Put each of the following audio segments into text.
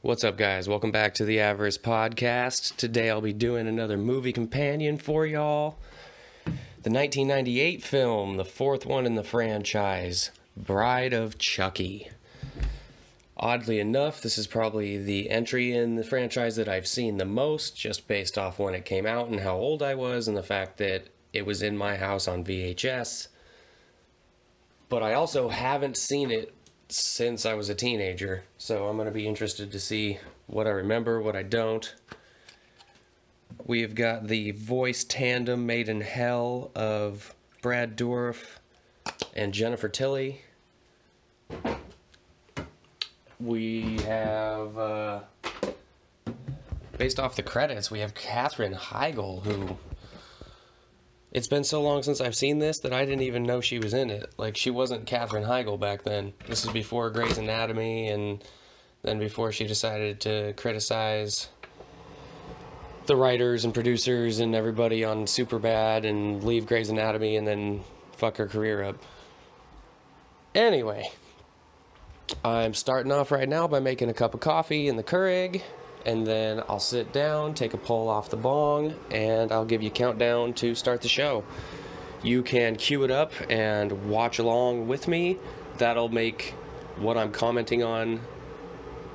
What's up, guys? Welcome back to the Avarice podcast. Today I'll be doing another movie companion for y'all. The 1998 film, the fourth one in the franchise, Bride of Chucky. Oddly enough, this is probably the entry in the franchise that I've seen the most, just based off when it came out and how old I was and the fact that it was in my house on VHS. But I also haven't seen it since I was a teenager, so I'm going to be interested to see what I remember, what I don't. We've got the voice tandem made in hell of Brad Dourif and Jennifer Tilly. We have, based off the credits, we have Katherine Heigl, who... It's been so long since I've seen this that I didn't even know she was in it. Like, she wasn't Katherine Heigl back then. This is before Grey's Anatomy, and then before she decided to criticize the writers and producers and everybody on Superbad and leave Grey's Anatomy and then fuck her career up. Anyway, I'm starting off right now by making a cup of coffee in the Keurig. And then I'll sit down, take a pull off the bong, and I'll give you a countdown to start the show. You can cue it up and watch along with me. That'll make what I'm commenting on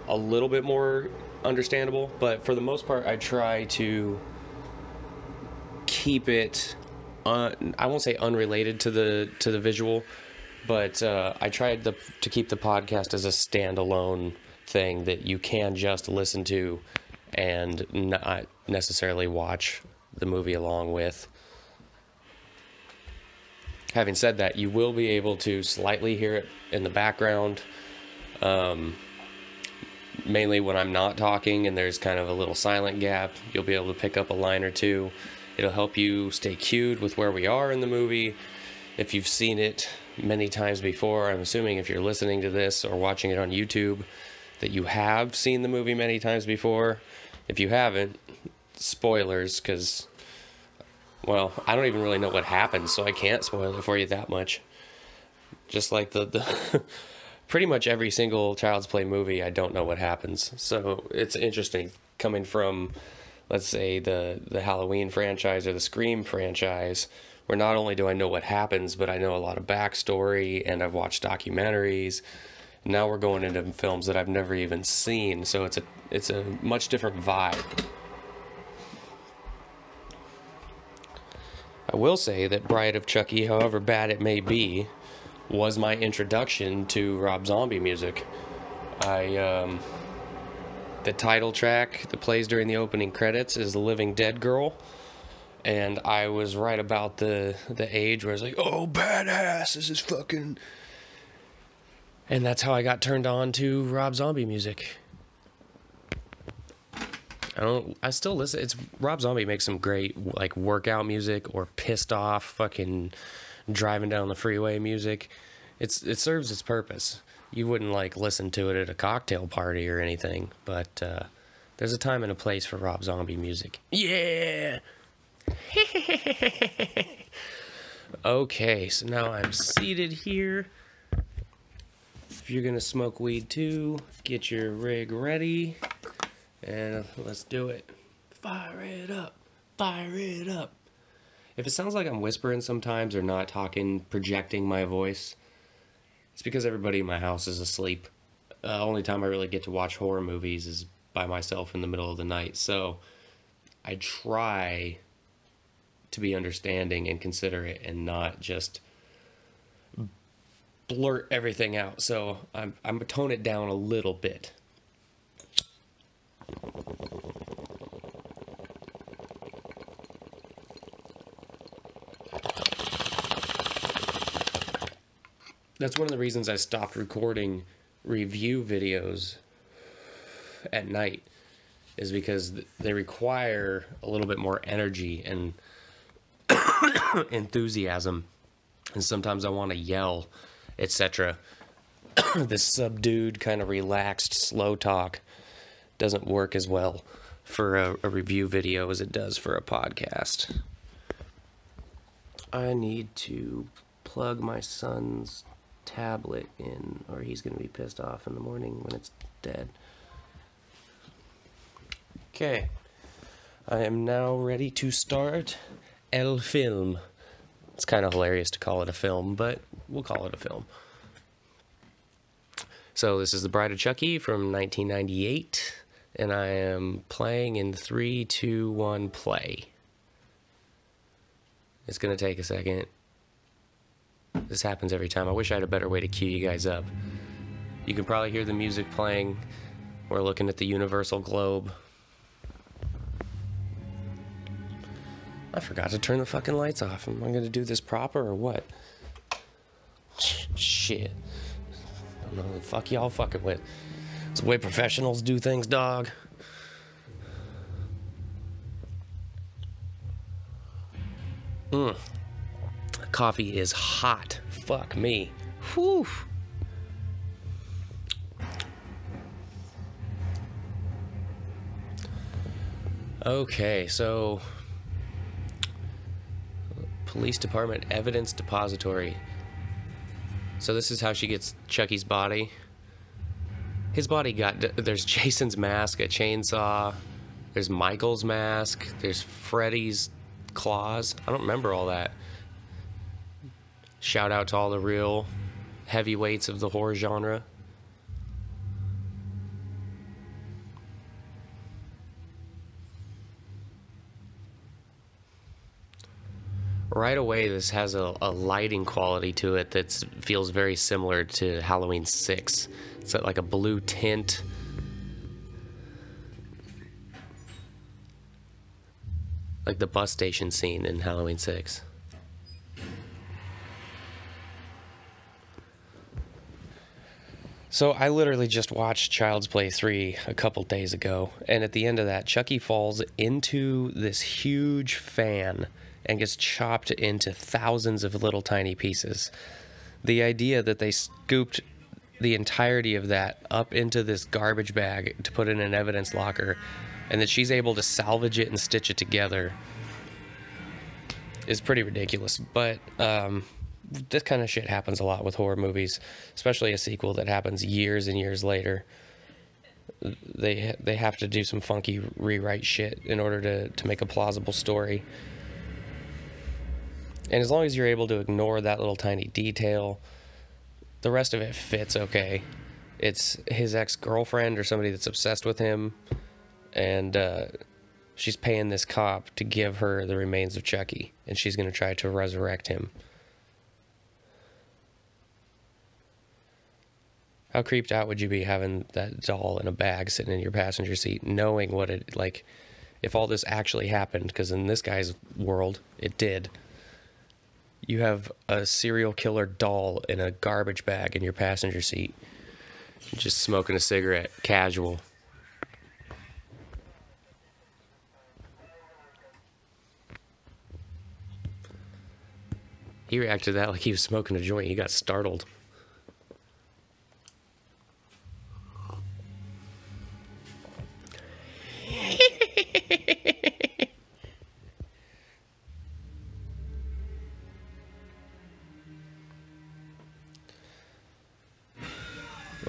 a little bit more understandable. But for the most part, I try to keep it, I won't say unrelated to the visual, but I tried to keep the podcast as a standalone thing that you can just listen to and not necessarily watch the movie along with. Having said that, you will be able to slightly hear it in the background, mainly when I'm not talking and there's kind of a little silent gap. You'll be able to pick up a line or two. It'll help you stay cued with where we are in the movie. If you've seen it many times before, I'm assuming if you're listening to this or watching it on YouTube, that you have seen the movie many times before. If you haven't, spoilers, because, well, I don't even really know what happens, so I can't spoil it for you that much. Just like the pretty much every single Child's Play movie, I don't know what happens. So it's interesting coming from, let's say, the Halloween franchise or the Scream franchise, where not only do I know what happens, but I know a lot of backstory, and I've watched documentaries. Now we're going into films that I've never even seen, so it's a much different vibe. I will say that Bride of Chucky, however bad it may be, was my introduction to Rob Zombie music. The title track that plays during the opening credits is The Living Dead Girl, and I was right about the age where I was like, oh, badass, this is fucking... And that's how I got turned on to Rob Zombie music. I still listen. Rob Zombie makes some great, like, workout music or pissed off fucking driving down the freeway music. It serves its purpose. You wouldn't, like, listen to it at a cocktail party or anything, but there's a time and a place for Rob Zombie music. Yeah! Okay, so now I'm seated here. If you're gonna smoke weed too, get your rig ready, and let's do it. Fire it up, fire it up. If it sounds like I'm whispering sometimes or not talking, projecting my voice, it's because everybody in my house is asleep. Only time I really get to watch horror movies is by myself in the middle of the night, so I try to be understanding and considerate and not just blurt everything out, so I'm gonna tone it down a little bit. That's one of the reasons I stopped recording review videos at night, is because they require a little bit more energy and enthusiasm, and sometimes I want to yell, etc. This subdued, kind of relaxed, slow talk doesn't work as well for a review video as it does for a podcast. I need to plug my son's tablet in, or he's going to be pissed off in the morning when it's dead. Okay, I am now ready to start El Film. It's kind of hilarious to call it a film, but we'll call it a film. So this is The Bride of Chucky from 1998, and I am playing in 3, 2, 1, play. It's going to take a second. This happens every time. I wish I had a better way to cue you guys up. You can probably hear the music playing. We're looking at the universal globe. I forgot to turn the fucking lights off. Am I going to do this proper or what? Shit. I don't know what the fuck y'all fucking with. It's the way professionals do things, dog. Coffee is hot. Fuck me. Whew. Okay, so police department evidence depository. So this is how she gets Chucky's body. His body there's Jason's mask, a chainsaw, there's Michael's mask, there's Freddy's claws. I don't remember all that. Shout out to all the real heavyweights of the horror genre. Right away, this has a lighting quality to it that feels very similar to Halloween 6. It's like a blue tint. Like the bus station scene in Halloween 6. So I literally just watched Child's Play 3 a couple days ago, and at the end of that, Chucky falls into this huge fan and gets chopped into thousands of little tiny pieces. The idea that they scooped the entirety of that up into this garbage bag to put in an evidence locker, and that she's able to salvage it and stitch it together, is pretty ridiculous. But this kind of shit happens a lot with horror movies, especially a sequel that happens years and years later. They have to do some funky rewrite shit in order to make a plausible story. And as long as you're able to ignore that little tiny detail, the rest of it fits okay. It's his ex-girlfriend or somebody that's obsessed with him, and she's paying this cop to give her the remains of Chucky, and she's going to try to resurrect him. How creeped out would you be having that doll in a bag sitting in your passenger seat, knowing what it, like, if all this actually happened, because in this guy's world, it did. You have a serial killer doll in a garbage bag in your passenger seat, just smoking a cigarette, casual. He reacted to that like he was smoking a joint. He got startled.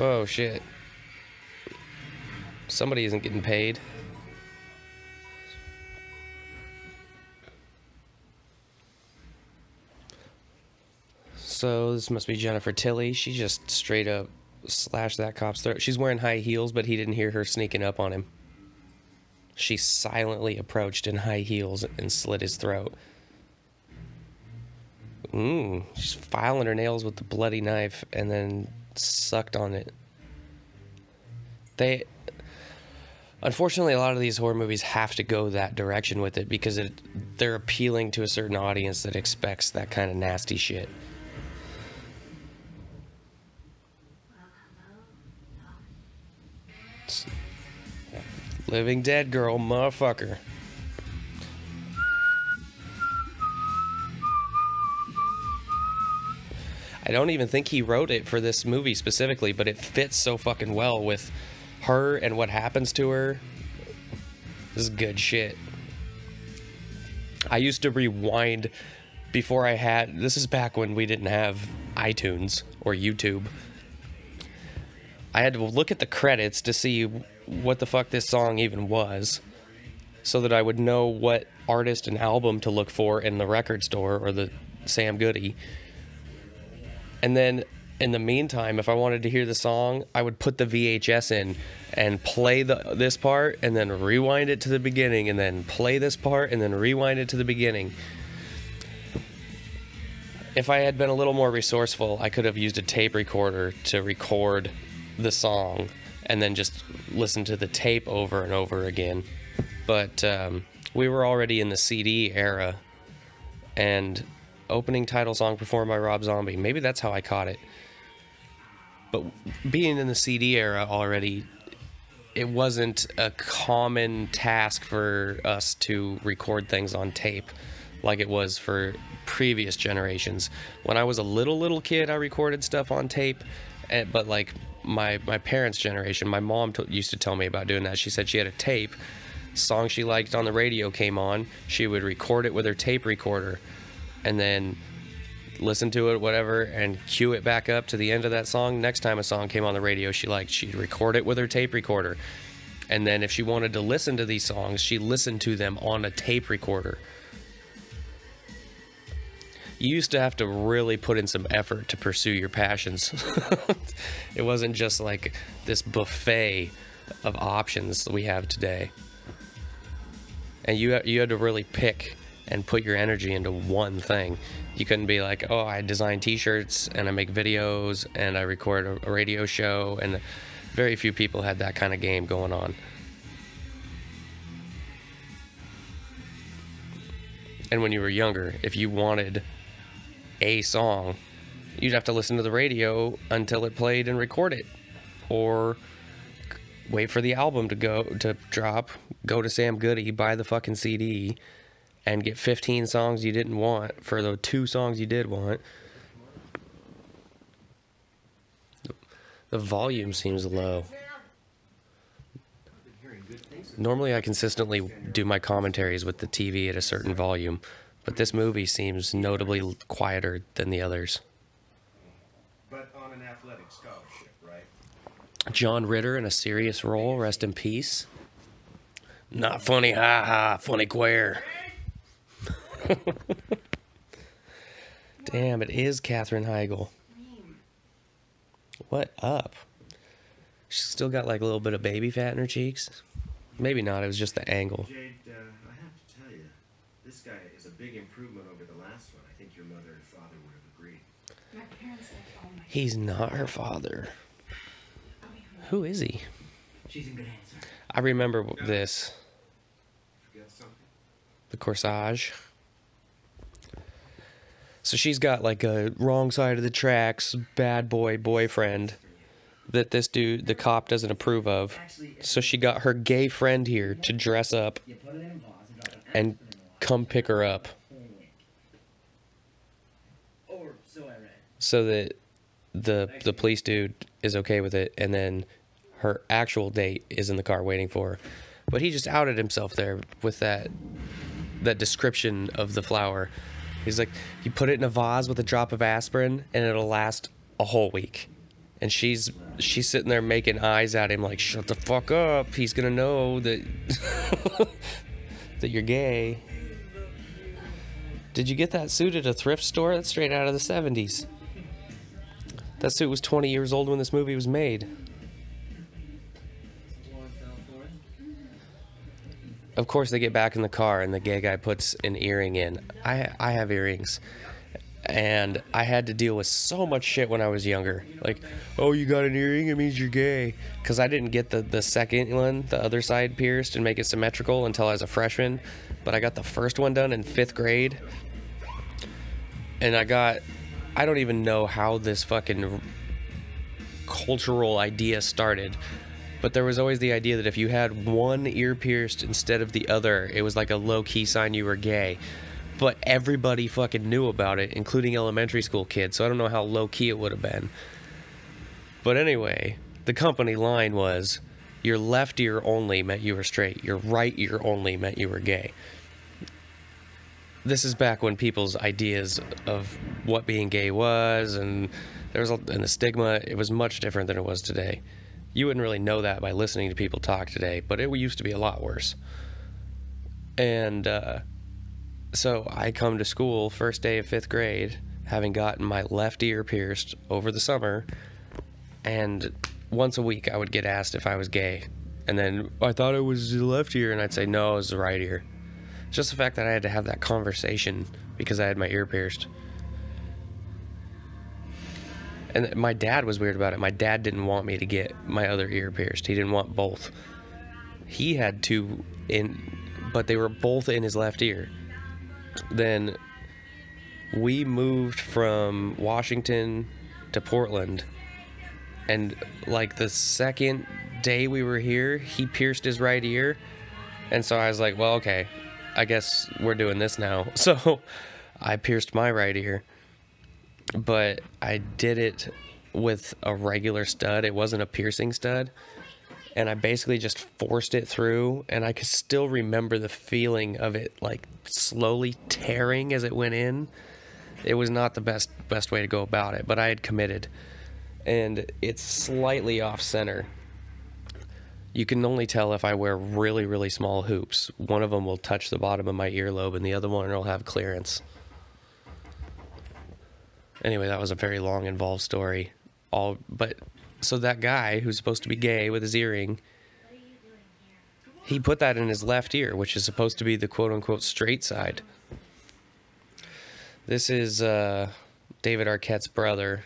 Oh shit. Somebody isn't getting paid. So this must be Jennifer Tilly. She just straight up slashed that cop's throat. She's wearing high heels, but he didn't hear her sneaking up on him. She silently approached in high heels and slit his throat. She's filing her nails with the bloody knife and then sucked on it. Unfortunately, a lot of these horror movies have to go that direction with it because they're appealing to a certain audience that expects that kind of nasty shit. Living Dead girl, motherfucker. I don't even think he wrote it for this movie specifically, but it fits so fucking well with her and what happens to her. This is good shit. I used to rewind before I had... This is back when we didn't have iTunes or YouTube. I had to look at the credits to see what the fuck this song even was. so that I would know what artist and album to look for in the record store or the Sam Goody. And then in the meantime, if I wanted to hear the song, I would put the VHS in and play this part and then rewind it to the beginning and then play this part and then rewind it to the beginning. If I had been a little more resourceful, I could have used a tape recorder to record the song and then just listen to the tape over and over again. But we were already in the CD era, and opening title song performed by Rob Zombie. Maybe that's how I caught it. But being in the CD era already, it wasn't a common task for us to record things on tape like it was for previous generations. When I was a little kid, I recorded stuff on tape, but like my parents' generation, my mom used to tell me about doing that. She said she had a tape, song she liked on the radio came on, she would record it with her tape recorder, and then listen to it, whatever, and cue it back up to the end of that song. Next time a song came on the radio she liked, she'd record it with her tape recorder. And then if she wanted to listen to these songs, she listened to them on a tape recorder. You used to have to really put in some effort to pursue your passions. It wasn't just like this buffet of options that we have today. And you had to really pick and put your energy into one thing. You couldn't be like, oh, I design t-shirts and I make videos and I record a radio show, and very few people had that kind of game going on. And when you were younger, if you wanted a song, you'd have to listen to the radio until it played and record it, or wait for the album to drop, go to Sam Goody, buy the fucking CD, and get 15 songs you didn't want for the 2 songs you did want. The volume seems low. Normally I consistently do my commentaries with the TV at a certain volume, but this movie seems notably quieter than the others. But on an athletic scholarship, right? John Ritter in a serious role, rest in peace. Not funny, ha ha, funny queer. Damn, it is Katherine Heigl. What up? She's still got like a little bit of baby fat in her cheeks. Maybe not, it was just the angle. Jade, I have to tell you, this guy is a big improvement over the last one. I think your mother and father would have agreed. My parents said, oh my. He's not her father. Who is he? She's in good hands, sir. I remember this. Forget something? The corsage. So she's got like a wrong side of the tracks bad boy boyfriend that this dude, the cop, doesn't approve of. So she got her gay friend here to dress up and come pick her up. So that the police dude is okay with it, and then her actual date is in the car waiting for her. But he just outed himself there with that description of the flower. He's like, you put it in a vase with a drop of aspirin and it'll last a whole week. And she's sitting there making eyes at him like, shut the fuck up. He's gonna know that that you're gay. Did you get that suit at a thrift store? That's straight out of the 70s. That suit was 20 years old when this movie was made. Of course, they get back in the car and the gay guy puts an earring in. I have earrings. And I had to deal with so much shit when I was younger. Like, oh, you got an earring? It means you're gay. Because I didn't get the second one, the other side pierced and make it symmetrical until I was a freshman. But I got the first one done in 5th grade. And I don't even know how this fucking cultural idea started. But there was always the idea that if you had one ear pierced instead of the other, it was like a low-key sign you were gay. But everybody fucking knew about it, including elementary school kids, so I don't know how low-key it would have been. But anyway, the company line was, your left ear only meant you were straight, your right ear only meant you were gay. This is back when people's ideas of what being gay was, and the stigma, it was much different than it was today. You wouldn't really know that by listening to people talk today, but it used to be a lot worse. And so I come to school first day of 5th grade, having gotten my left ear pierced over the summer, and once a week I would get asked if I was gay. And then, I thought it was the left ear, and I'd say, no, it was the right ear. Just the fact that I had to have that conversation because I had my ear pierced. And my dad was weird about it. My dad didn't want me to get my other ear pierced. He didn't want both. He had two but they were both in his left ear. Then we moved from Washington to Portland, and like the second day we were here, he pierced his right ear. And so I was like, well, okay, I guess we're doing this now. So I pierced my right ear, but I did it with a regular stud. It wasn't a piercing stud. And I basically just forced it through, and I could still remember the feeling of it like slowly tearing as it went in. It was not the best way to go about it, but I had committed. And it's slightly off center. You can only tell if I wear really, really small hoops. One of them will touch the bottom of my earlobe, and the other one will have clearance. Anyway, that was a very long, involved story. So that guy who's supposed to be gay with his earring, he put that in his left ear, which is supposed to be the quote-unquote straight side. This is David Arquette's brother.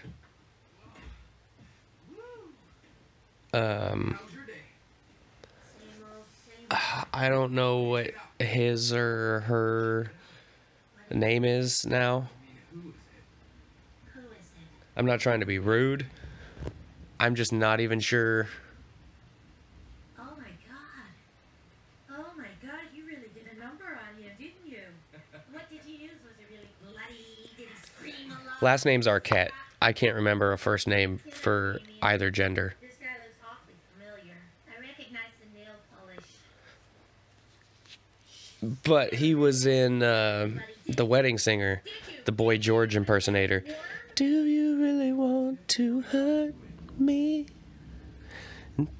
I don't know what his or her name is now. I'm not trying to be rude. I'm just not even sure. Oh my god, you really did a number on him, didn't you? What did you use? Was it really bloody? Did he scream a lot? Last name's Arquette. I can't remember a first name for either gender. This guy looks awfully familiar. I recognize the nail polish. But he was in The Wedding Singer, the Boy George impersonator. Do you really want to hurt me?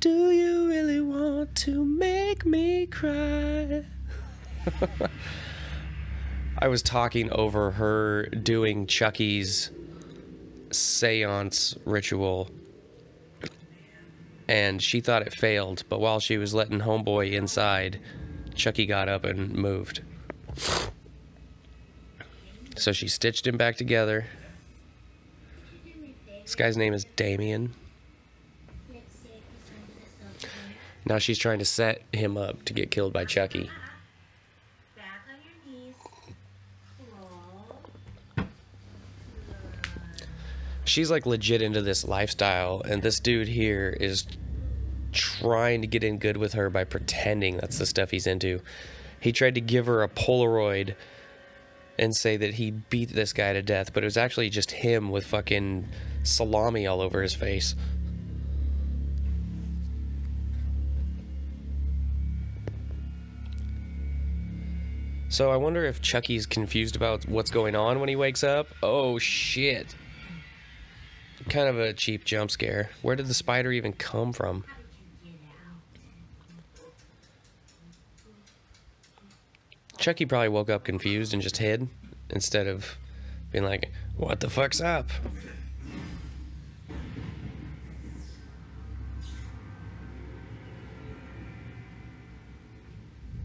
Do you really want to make me cry? I was talking over her doing Chucky's seance ritual, and she thought it failed, but while she was letting homeboy inside, Chucky got up and moved. So she stitched him back together. This guy's name is Damien. Now she's trying to set him up to get killed by Chucky. Back on your knees. She's like legit into this lifestyle, and this dude here is trying to get in good with her by pretending that's the stuff he's into. He tried to give her a Polaroid and say that he beat this guy to death, but it was actually just him with fucking salami all over his face. So I wonder if Chucky's confused about what's going on when he wakes up. Oh shit. Kind of a cheap jump scare. Where did the spider even come from? Chucky probably woke up confused and just hid instead of being like, what the fuck's up?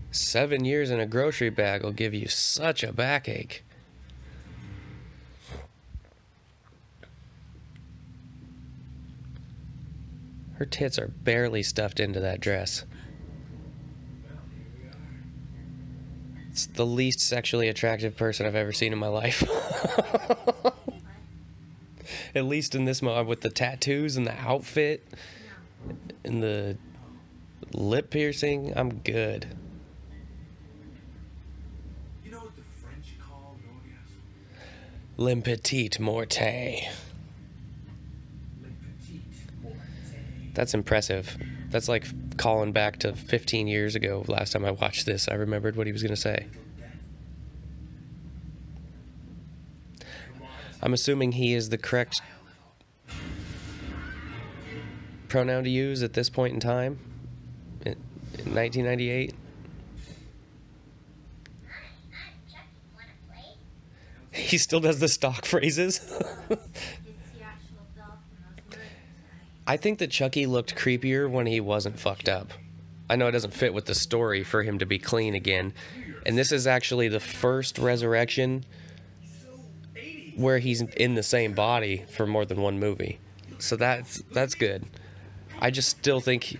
"7 years in a grocery bag will give you such a backache." Her tits are barely stuffed into that dress. It's the least sexually attractive person I've ever seen in my life. At least in this moment, with the tattoos and the outfit and the lip piercing, I'm good. You know what the French call an orgasm? Le petit morte. Le petit morte. That's impressive. That's like calling back to 15 years ago. Last time I watched this, I remembered what he was going to say. I'm assuming he is the correct pronoun to use at this point in time, in 1998. He still does the stock phrases. It's the actual doll from those movies. I think that Chucky looked creepier when he wasn't fucked up. I know it doesn't fit with the story for him to be clean again. And this is actually the first resurrection where he's in the same body for more than one movie. So that's good. I just still think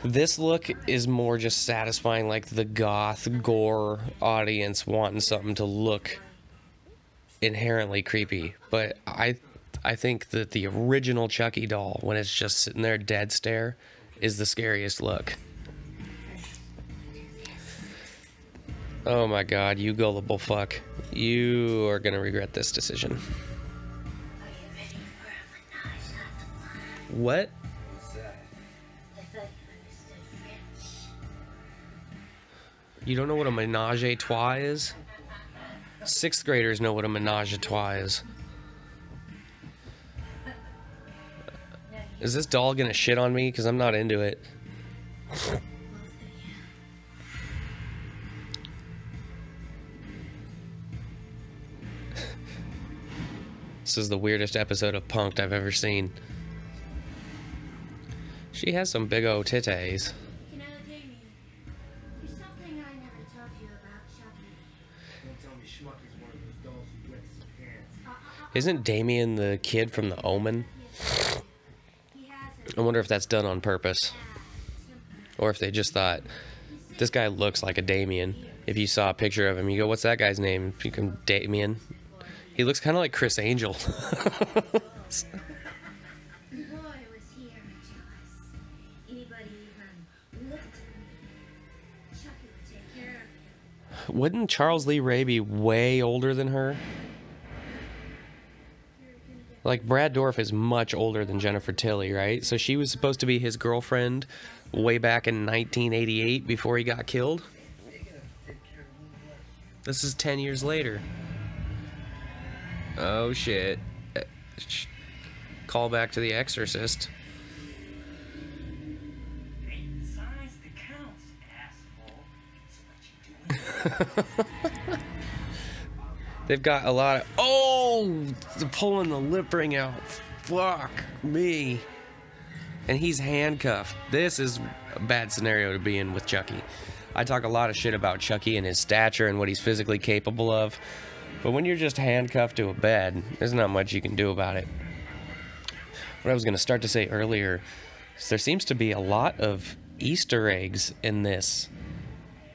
this look is more just satisfying, like the goth gore audience wanting something to look inherently creepy. But I think that the original Chucky doll, when it's just sitting there dead stare, is the scariest look. Oh my god, you gullible fuck. You are gonna regret this decision. Are you ready for a menage a trois? What? What's that? I thought you understood French. You don't know what a menage a trois is? 6th graders know what a menage a trois is. Is this doll gonna shit on me? Because I'm not into it. This is the weirdest episode of Punk'd I've ever seen. She has some big ol' titties. You know, Damien, there's something I never told you about Chucky. Don't tell me Schmucky's one of those dolls who wets his pants. Isn't Damien the kid from The Omen? He has I wonder if that's done on purpose. Or if they just thought, this guy looks like a Damien. If you saw a picture of him, you go, what's that guy's name? You can Damien. He looks kind of like Chris Angel. The boy was here until anybody even looked at him. Chucky would take care of him. Wouldn't Charles Lee Ray be way older than her? Like, Brad Dourif is much older than Jennifer Tilly, right? So she was supposed to be his girlfriend way back in 1988 before he got killed. This is 10 years later. Oh, shit. Call back to The Exorcist. Ain't the size that counts, asshole. It's what you do. They've got a lot of... Oh! They're pulling the lip ring out. Fuck me. And he's handcuffed. This is a bad scenario to be in with Chucky. I talk a lot of shit about Chucky and his stature and what he's physically capable of. But when you're just handcuffed to a bed, there's not much you can do about it. What I was going to start to say earlier is there seems to be a lot of Easter eggs in this.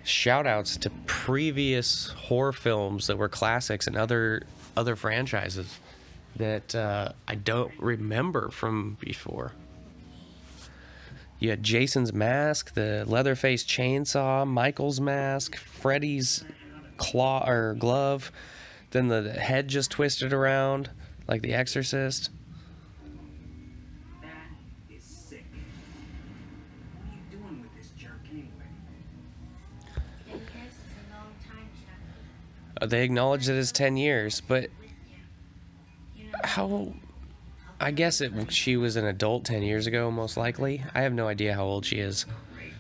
Shout-outs to previous horror films that were classics and other franchises that I don't remember from before. You had Jason's mask, the Leatherface chainsaw, Michael's mask, Freddy's claw or glove, then the head just twisted around like The Exorcist. That is sick. What are you doing with this jerk anyway? 10 years is a long time, Chucky. They acknowledge that it's 10 years, but With you. You know, how... I guess she was an adult 10 years ago, most likely. I have no idea how old she is.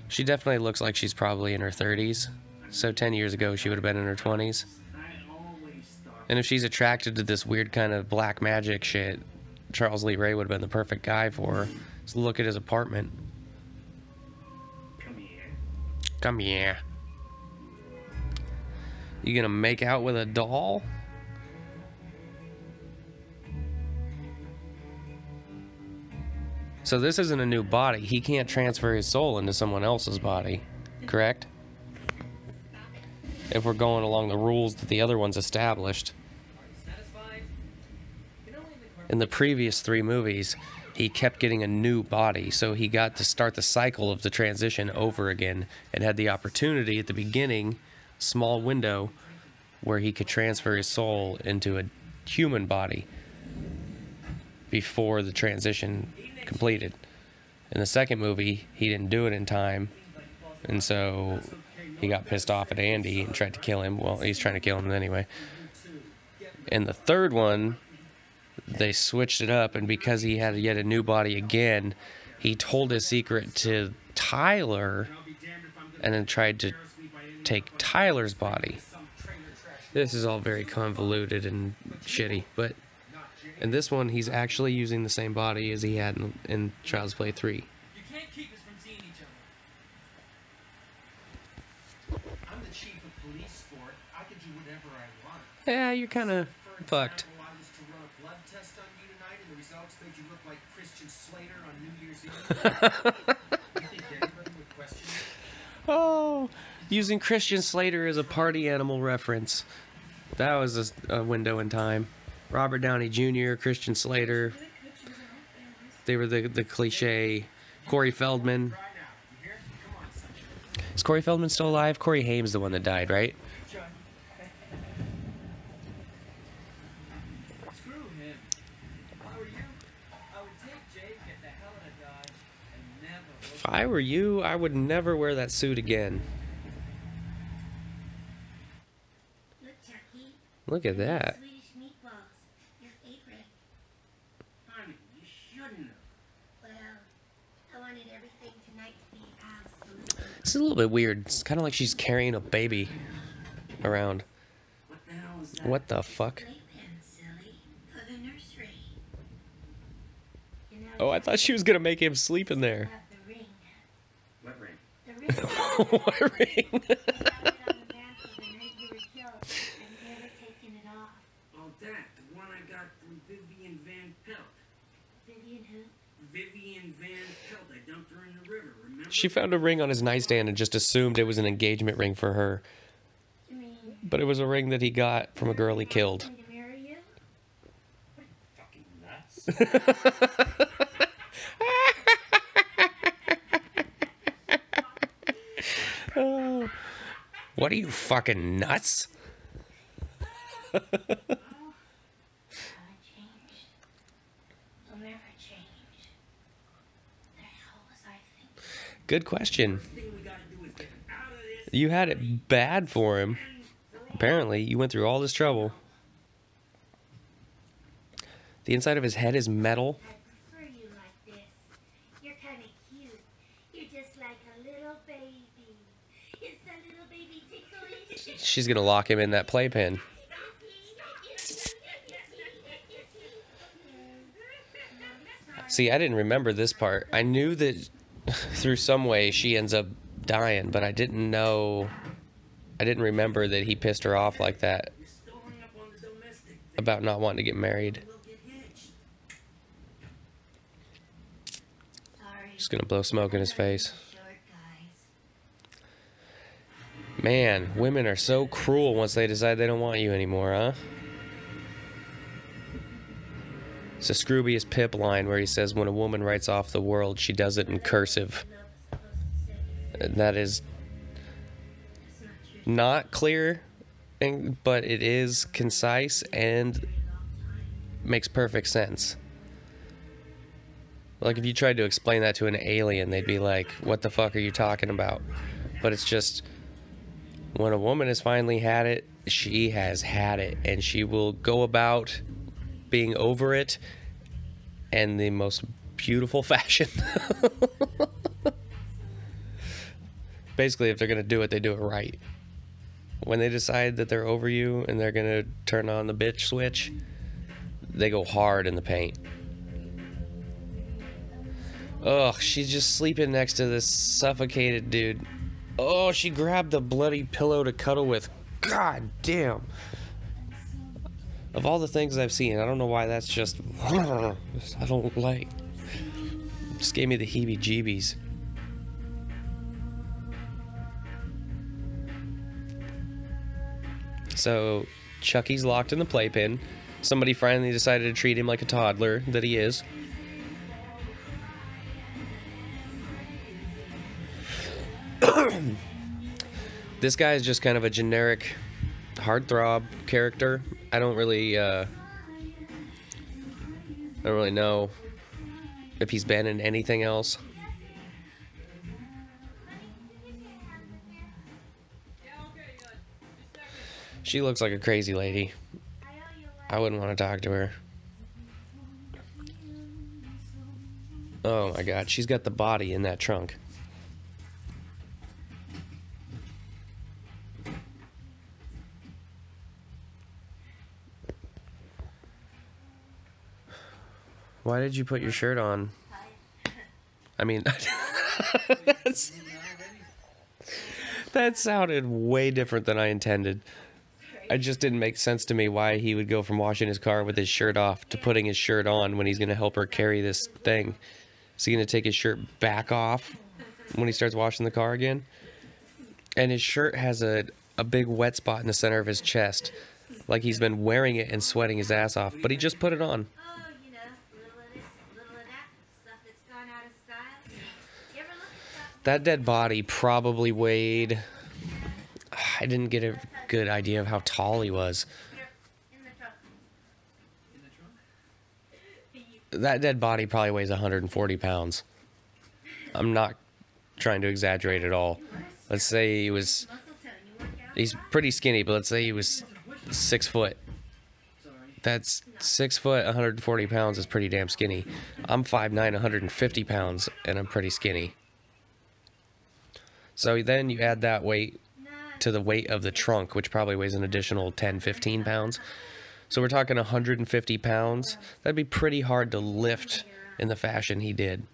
She definitely looks like she's probably in her 30s. So 10 years ago, she would have been in her 20s. I always thought And if she's attracted to this weird kind of black magic shit, Charles Lee Ray would have been the perfect guy for her. Just look at his apartment. come here. Come here. You gonna make out with a doll? So this isn't a new body. He can't transfer his soul into someone else's body, correct? If we're going along the rules that the other ones established. In the previous 3 movies, he kept getting a new body, so he got to start the cycle of the transition over again and had the opportunity at the beginning, small window, where he could transfer his soul into a human body before the transition completed. In the second movie, he didn't do it in time, and so he got pissed off at Andy and tried to kill him. Well, he's trying to kill him anyway. In the third one, they switched it up, and because he had yet a new body again, he told his secret to Tyler and then tried to take Tyler's body. This is all very convoluted and shitty, but in this one, he's actually using the same body as he had in Child's Play 3. You can't keep us from seeing each other. I'm the chief of police, Sport. I can do whatever I want. Yeah, you're kind of For fucked. example, I was to run a blood test on you tonight, and the results made you look like Christian Slater on New Year's Eve. You think anybody would question you? Oh, using Christian Slater as a party animal reference. That was a window in time. Robert Downey Jr., Christian Slater. They were the cliche. Corey Feldman. Right now, you hear? Come on, sunshine. Is Corey Feldman still alive? Corey Haim's the one that died, right? Screw him. If I were you, I would take Jake, get the hell out of Dodge, and never look. If I were you, I would never wear that suit again. Look, Chucky. Look at that. Swedish meatballs. Your favorite. Honey, you shouldn't have. Well, I wanted everything tonight to be absolutely. It's a little bit weird. It's kind of like she's carrying a baby around. What the hell is that? What the fuck? Playpen, silly. For the nursery. You know, Oh, I thought she was gonna make him sleep in there. have the ring. What ring? The ring. What ring? You found it on the mantle the night you were killed, and never taken it off. Oh, that. The one I got from Vivian Van Pelt. Vivian who? Vivian Van Pelt. I dumped her in the river, remember? She found a ring on his nightstand and just assumed it was an engagement ring for her. You mean? But it was a ring that he got from a girl he killed. Going to marry you? Fucking nuts. Oh. What are you, fucking nuts? I changed. Will never change. The hell was I thinking? Good question. Thing we gotta do is get out of this. You had it bad for him. Apparently, you went through all this trouble. The inside of his head is metal. I prefer you like this. You're kind of cute. You're just like a little baby. Is the little baby ticklish? She's gonna lock him in that playpen. See, I didn't remember this part. I knew that through some way she ends up dying, but I didn't remember that he pissed her off like that You're still hung up on the domestic thing. about not wanting to get married. We'll get hitched. Sorry. Just gonna blow smoke in his face. Short guys. Man, women are so cruel once they decide they don't want you anymore, huh? It's a Scroobius Pip line where he says when a woman writes off the world, she does it in cursive. Love is supposed to say. And that is It's not true. not clear, but it is concise and Very long time. makes perfect sense. Like if you tried to explain that to an alien, they'd be like, what the fuck are you talking about? But it's just, when a woman has finally had it, she has had it, and she will go about being over it in the most beautiful fashion. Basically, if they're going to do it, they do it right. When they decide that they're over you and they're going to turn on the bitch switch, they go hard in the paint. Ugh, she's just sleeping next to this suffocated dude. Oh, she grabbed the bloody pillow to cuddle with. God damn. Of all the things I've seen, I don't know why that's just... I don't like... Just gave me the heebie-jeebies. So, Chucky's locked in the playpen. Somebody finally decided to treat him like a toddler that he is. This guy is just kind of a generic heartthrob character. I don't really know if he's been in anything else. She looks like a crazy lady. I wouldn't want to talk to her. Oh my god, she's got the body in that trunk. Why did you put your shirt on? I mean, that sounded way different than I intended. It just didn't make sense to me why he would go from washing his car with his shirt off to putting his shirt on when he's going to help her carry this thing. Is he going to take his shirt back off when he starts washing the car again? And his shirt has a big wet spot in the center of his chest. Like he's been wearing it and sweating his ass off. But he just put it on. Oh, you know, little of this, little of that, stuff that's gone out of style. You ever look at stuff? That dead body probably weighed... I didn't get a good idea of how tall he was. Here, in the truck. That dead body probably weighs 140 pounds. I'm not trying to exaggerate at all. Let's say he was... Muscle tone, you work out? He's pretty skinny, but let's say he was 6 foot. That's 6 foot, 140 pounds is pretty damn skinny. I'm 5'9", 150 pounds, and I'm pretty skinny. So then you add that weight to the weight of the trunk, which probably weighs an additional 10, 15 pounds. So we're talking 150 pounds. That'd be pretty hard to lift in the fashion he did.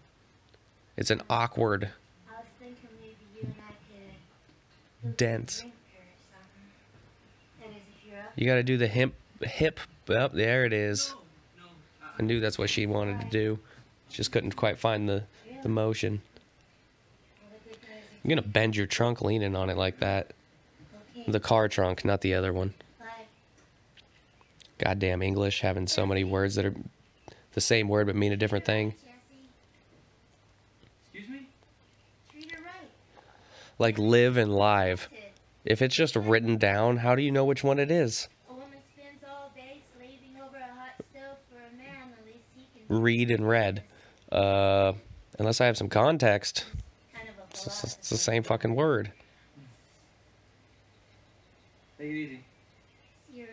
It's an awkward, I was thinking maybe you and I could dense. drink or something. That is, if you're up. You gotta do the hip, up there it is. I knew that's what she wanted to do. Just couldn't quite find the motion. You're gonna bend your trunk leaning on it like that. The car trunk, not the other one. Goddamn English, having so many words that are the same word but mean a different thing. Excuse me? Treat her right. Like live and live. If it's just written down, how do you know which one it is? A woman spends all day slaving over a hot stove for a man, at least he can Read and read. Unless I have some context, kind of a it's the same fucking word. Take it easy. You're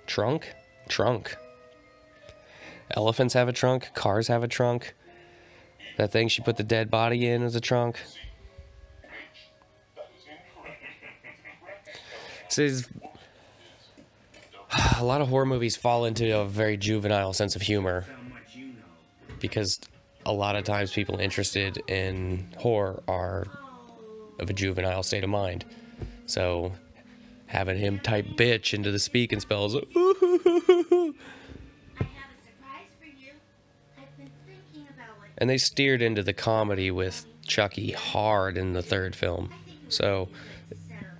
Trunk? Trunk. Elephants have a trunk. Cars have a trunk. That thing she put the dead body in is a trunk. See, a lot of horror movies fall into a very juvenile sense of humor How much you know. because a lot of times people interested in horror are of a juvenile state of mind. So having him type bitch into the speaking spells, I have a surprise for you. I've been thinking about what and they steered into the comedy with Chucky hard in the third film. So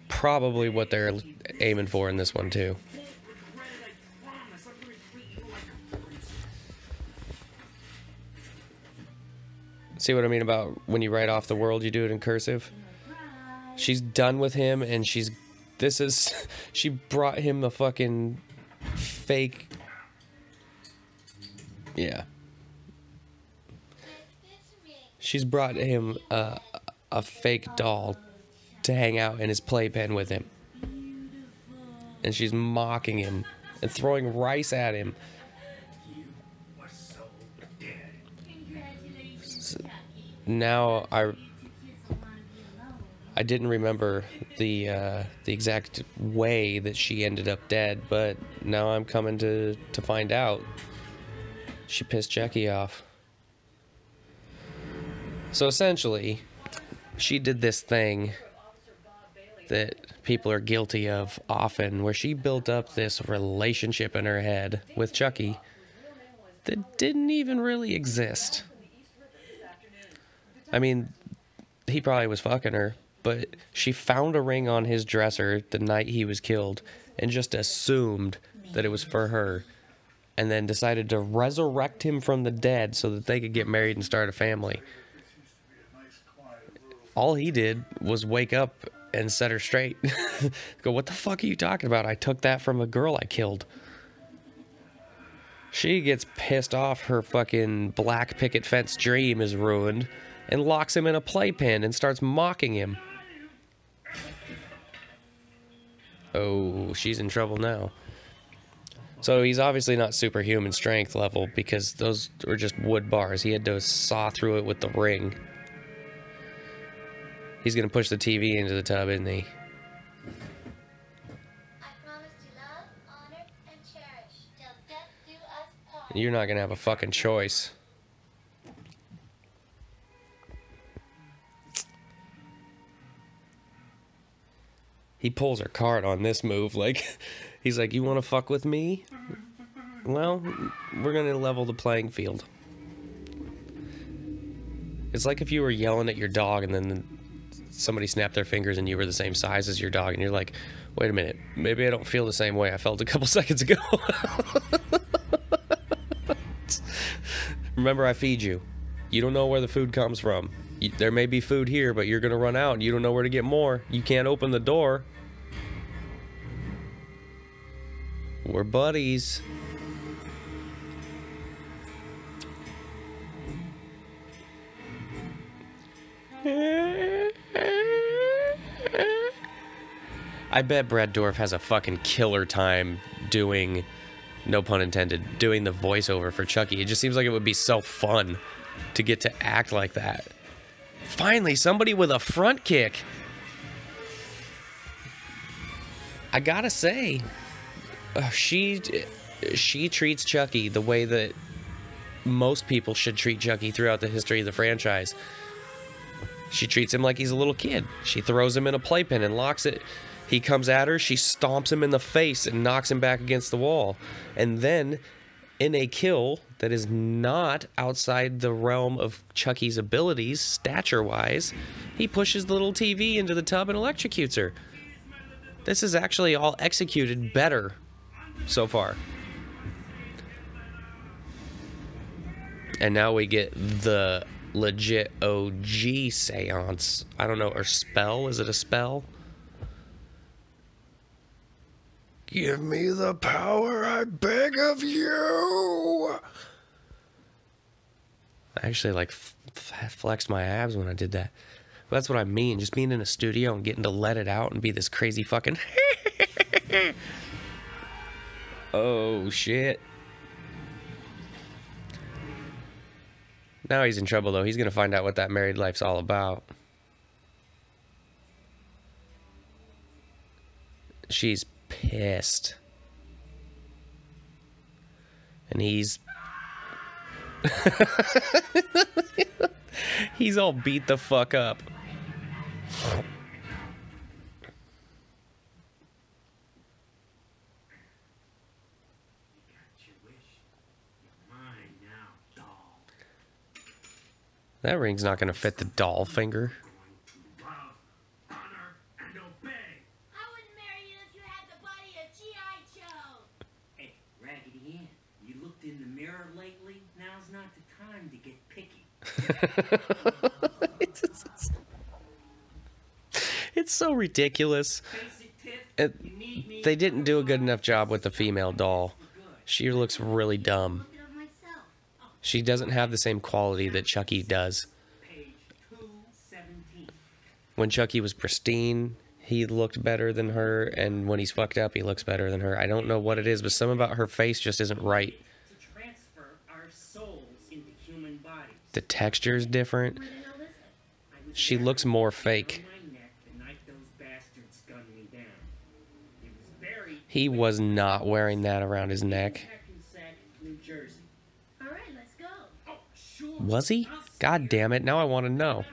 probably what they're aiming for in this one too. See what I mean about when you write off the world, you do it in cursive? She's done with him, and she brought him a fucking fake, yeah. She's brought him a fake doll to hang out in his playpen with him. And she's mocking him and throwing rice at him. Now I didn't remember the exact way that she ended up dead, but now I'm coming to find out. She pissed Chucky off. So essentially, she did this thing that people are guilty of often, where she built up this relationship in her head with Chucky that didn't even really exist. I mean, he probably was fucking her, but she found a ring on his dresser the night he was killed and just assumed that it was for her, and then decided to resurrect him from the dead so that they could get married and start a family. All he did was wake up and set her straight. Go, what the fuck are you talking about? I took that from a girl I killed. She gets pissed off her fucking black picket fence dream is ruined and locks him in a playpen and starts mocking him. Oh, she's in trouble now. So he's obviously not superhuman strength level because those were just wood bars. He had to saw through it with the ring. He's gonna push the TV into the tub, isn't he? I promise to love, honor, and cherish till death do You're not gonna have a fucking choice. He pulls her card on this move. Like, he's like, you want to fuck with me? Well, we're going to level the playing field. It's like if you were yelling at your dog and then somebody snapped their fingers and you were the same size as your dog. And you're like, wait a minute. Maybe I don't feel the same way I felt a couple seconds ago. Remember, I feed you. You don't know where the food comes from. There may be food here, but you're going to run out and you don't know where to get more. You can't open the door. We're buddies. I bet Brad Dourif has a fucking killer time doing, no pun intended, doing the voiceover for Chucky. It just seems like it would be so fun to get to act like that. Finally, somebody with a front kick. I gotta say, she treats Chucky the way that most people should treat Chucky throughout the history of the franchise. She treats him like he's a little kid. She throws him in a playpen and locks it. He comes at her, she stomps him in the face and knocks him back against the wall. And then, in a kill that is not outside the realm of Chucky's abilities, stature-wise, he pushes the little TV into the tub and electrocutes her. This is actually all executed better so far. And now we get the legit OG seance. I don't know, or spell? Is it a spell? Give me the power, I beg of you. I actually like flexed my abs when I did that. But that's what I mean, just being in a studio and getting to let it out and be this crazy fucking oh shit. Now he's in trouble though. He's gonna find out what that married life's all about. She's pissed. And he's he's all beat the fuck up. That ring's not gonna fit the doll finger. It's so ridiculous. They didn't do a good enough job with the female doll. She looks really dumb. She doesn't have the same quality that Chucky does. When Chucky was pristine, he looked better than her, and when he's fucked up, he looks better than her. I don't know what it is, but something about her face just isn't right. The texture is different. She looks more fake. He was not wearing that around his neck. Was he? God damn it, now I want to know.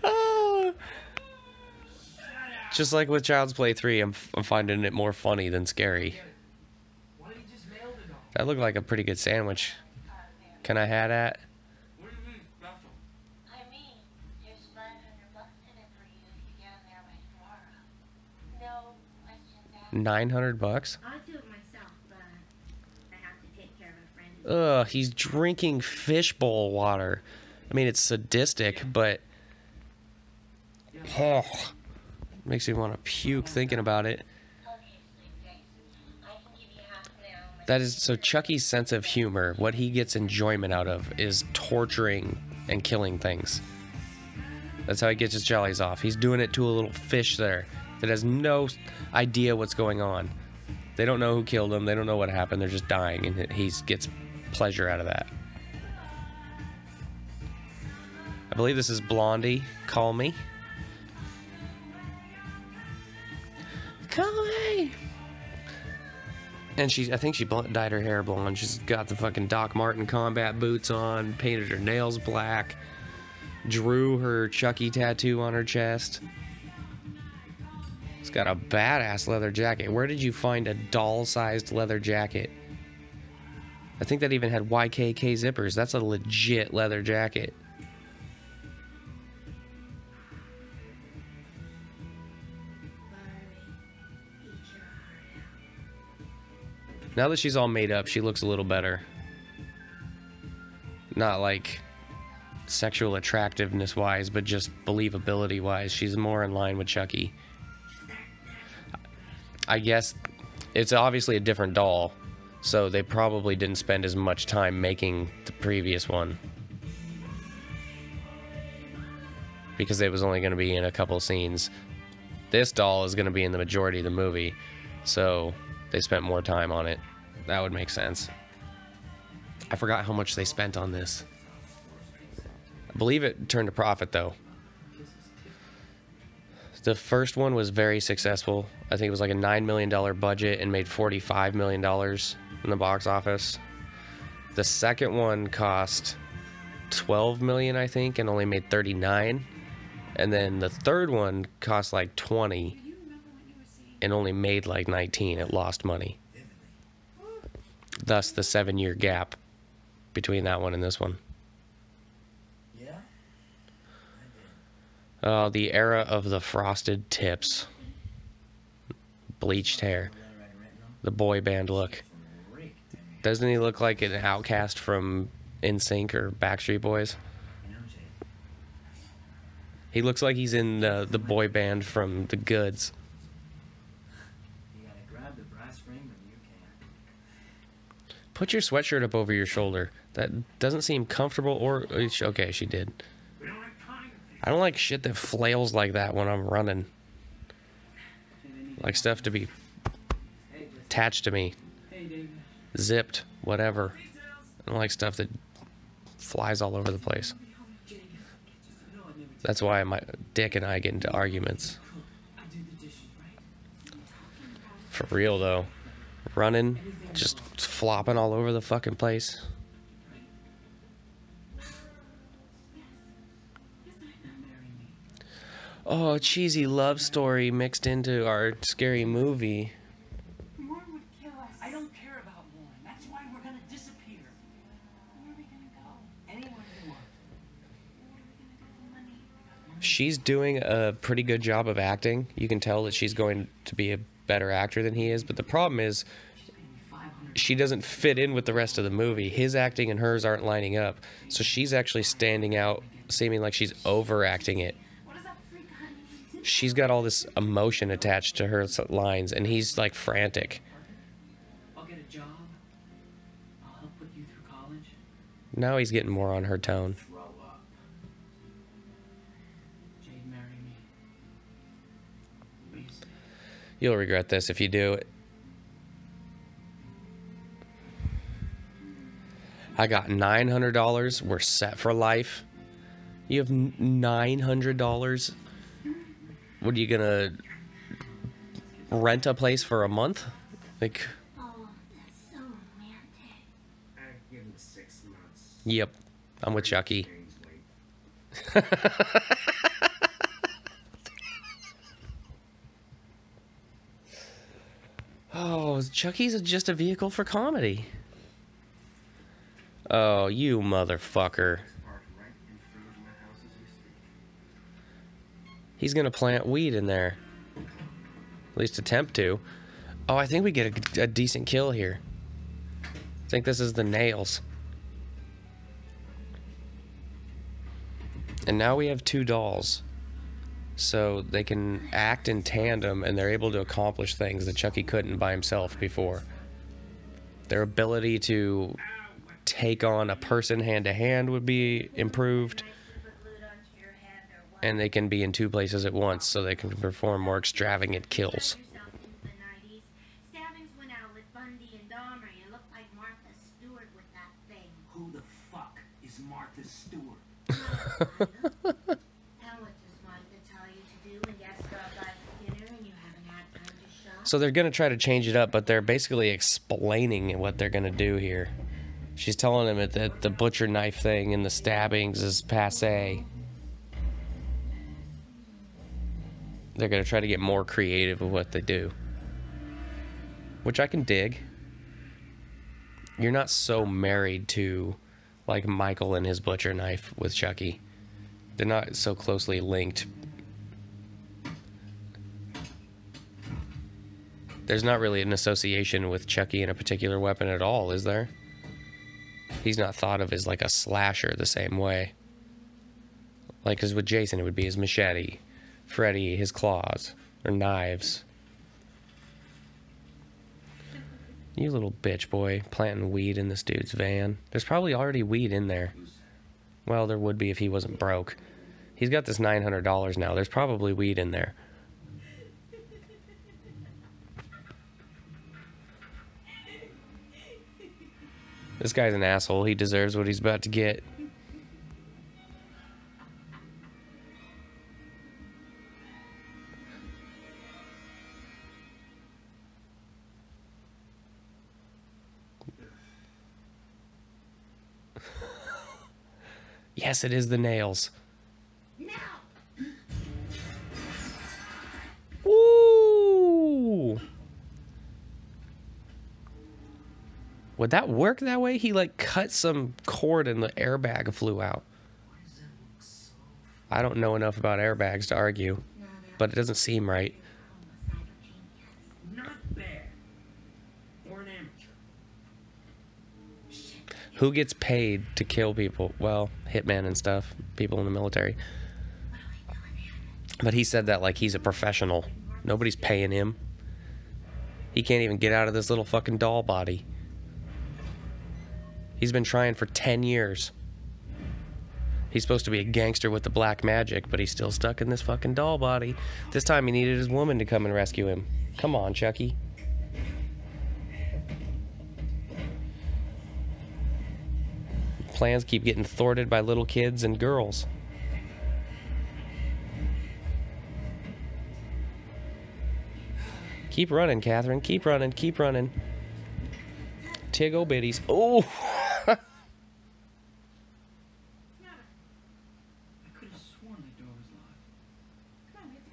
Oh. Just like with Child's Play 3, I'm finding it more funny than scary. That looked like a pretty good sandwich. Can I have that? 900 bucks? I'll do it myself, but I have to take care of a friend. Ugh, he's drinking fishbowl water. I mean, it's sadistic, but oh, makes me want to puke thinking about it. That is, so Chucky's sense of humor, what he gets enjoyment out of, is torturing and killing things. That's how he gets his jollies off. He's doing it to a little fish there that has no idea what's going on. They don't know who killed him. They don't know what happened. They're just dying, and he gets pleasure out of that. I believe this is Blondie. Call Me. come away. And I think she dyed her hair blonde. She's got the fucking Doc Marten combat boots on, painted her nails black, drew her Chucky tattoo on her chest. It's got a badass leather jacket. Where did you find a doll-sized leather jacket? I think that even had YKK zippers. That's a legit leather jacket. Now that she's all made up, she looks a little better. Not like sexual attractiveness wise, but just believability wise. She's more in line with Chucky. I guess it's obviously a different doll, so they probably didn't spend as much time making the previous one, because it was only going to be in a couple scenes. This doll is going to be in the majority of the movie, so they spent more time on it. That would make sense. I forgot how much they spent on this. I believe it turned a profit, though. The first one was very successful. I think it was like a $9 million budget and made $45 million in the box office. The second one cost $12 million, I think, and only made $39. And then the third one cost like $20 and only made like $19. It lost money. Thus the 7-year gap between that one and this one. Oh, the era of the frosted tips. Bleached hair. The boy band look. Doesn't he look like an outcast from NSYNC or Backstreet Boys? He looks like he's in the boy band from The Goods. Put your sweatshirt up over your shoulder. That doesn't seem comfortable or... Okay, she did. I don't like shit that flails like that when I'm running. Like stuff to be attached to me. Zipped, whatever. I don't like stuff that flies all over the place. That's why my Dick and I get into arguments. For real though. Running, just flopping all over the fucking place. Oh, a cheesy love story mixed into our scary movie. Warren would kill us. I don't care about Warren. That's why we're gonna disappear. Where are we gonna go? Anywhere you want. Where are we gonna go for money? She's doing a pretty good job of acting. You can tell that she's going to be a better actor than he is, but the problem is she doesn't fit in with the rest of the movie. His acting and hers aren't lining up, so she's actually standing out, seeming like she's overacting it. She's got all this emotion attached to her lines, and he's like frantic. I'll get a job. I'll help put you through college. Now he's getting more on her tone. Grow up. Jade, marry me. Please. You'll regret this if you do. I got $900. We're set for life. You have $900? What are you gonna rent a place for a month? Like, Oh, that's so romantic. I'd give him 6 months. yep, I'm with Chucky. Oh, Chucky's just a vehicle for comedy. Oh, you motherfucker. He's gonna plant weed in there. At least attempt to. Oh, I think we get a decent kill here. I think this is the nails. And now we have 2 dolls. So they can act in tandem and they're able to accomplish things that Chucky couldn't by himself before. Their ability to take on a person hand to hand would be improved. And they can be in 2 places at once, so they can perform more extravagant kills. Stabbings went out with Bundy and Dahmer. You look like Martha Stewart with that thing. Who the fuck is Martha Stewart? Tell what does Martha tell you to do when you have stop by for dinner and you haven't had time to So they're going to try to change it up, but they're basically explaining what they're going to do here. She's telling him that the butcher knife thing and the stabbings is passé. They're going to try to get more creative with what they do, which I can dig. You're not so married to, like, Michael and his butcher knife with Chucky. They're not so closely linked. There's not really an association with Chucky and a particular weapon at all, is there? He's not thought of as like a slasher the same way. Like, because with Jason, it would be his machete. Freddy, his claws. Or knives. You little bitch boy, planting weed in this dude's van. There's probably already weed in there. Well, there would be if he wasn't broke. He's got this $900 now. There's probably weed in there. This guy's an asshole. He deserves what he's about to get. Yes, it is the nails. Ooh! Would that work that way? He like cut some cord and the airbag flew out. I don't know enough about airbags to argue, but it doesn't seem right. Not bad. For an amateur. Who gets paid to kill people? Well, hitmen and stuff, people in the military. But he said that like he's a professional. Nobody's paying him. He can't even get out of this little fucking doll body. He's been trying for 10 years. He's supposed to be a gangster with the black magic, but he's still stuck in this fucking doll body. This time he needed his woman to come and rescue him. Come on, Chucky. Plans keep getting thwarted by little kids and girls. Keep running, Catherine. Keep running. Keep running. Tiggle bitties. Oh! I could have sworn the door was locked. Come on, we have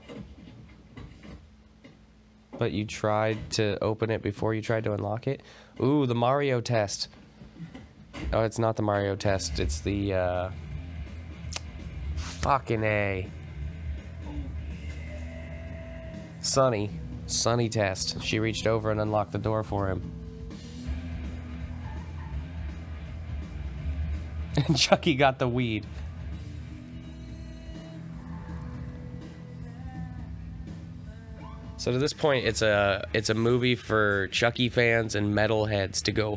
to go. But you tried to open it before you tried to unlock it? Ooh, the Mario test. Oh, it's not the Mario test. It's the, fucking A. Sunny test. She reached over and unlocked the door for him. And Chucky got the weed. So to this point, it's a movie for Chucky fans and metalheads to go,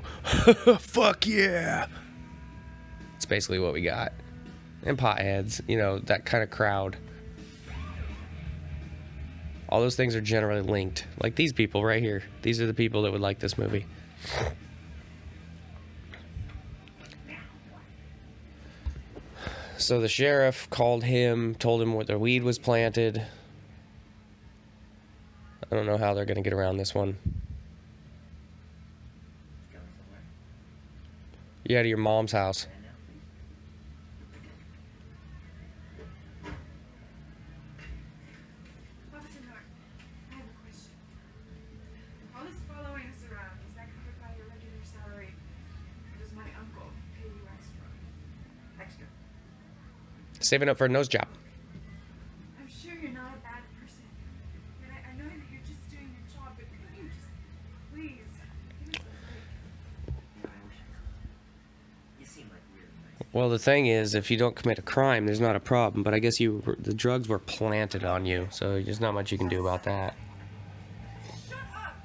fuck yeah! It's basically what we got. And potheads, you know, that kind of crowd. All those things are generally linked. Like these people right here. These are the people that would like this movie. So the sheriff called him, told him where the weed was planted. I don't know how they're going to get around this one. You out of your mom's house. Officer Norton, I have a question. All this following us around, is that covered by your regular salary? Or does my uncle pay you extra? Saving up for a nose job. I'm sure you're not a bad person. And I know that you're just doing your job, but couldn't you just, please, give us a break? You seem like really nice. Well, the thing is, if you don't commit a crime, there's not a problem. But I guess the drugs were planted on you, so there's not much you can do about that. Shut up!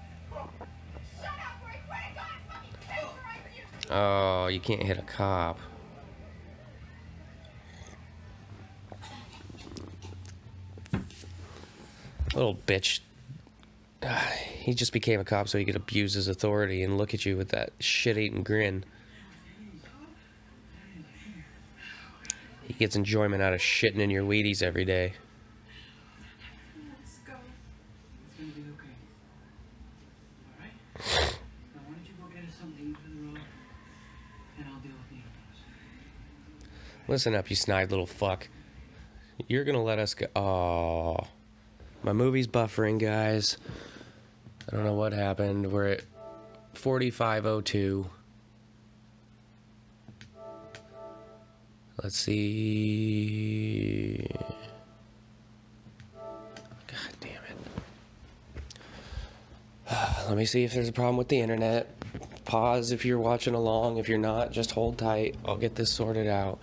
Shut up, or I swear to God, let me vaporize you! Oh, you can't hit a cop. Little bitch. He just became a cop so he could abuse his authority and look at you with that shit-eating grin. He gets enjoyment out of shitting in your Wheaties every day. Let's go. gonna be okay. Alright? Now why don't you go get us something to eat for the road, and I'll deal with the others. Listen up, you snide little fuck. You're gonna let us go. Oh, my movie's buffering, guys. I don't know what happened. We're at 45:02. Let's see. God damn it. Let me see if there's a problem with the internet. Pause if you're watching along. If you're not, just hold tight. I'll get this sorted out.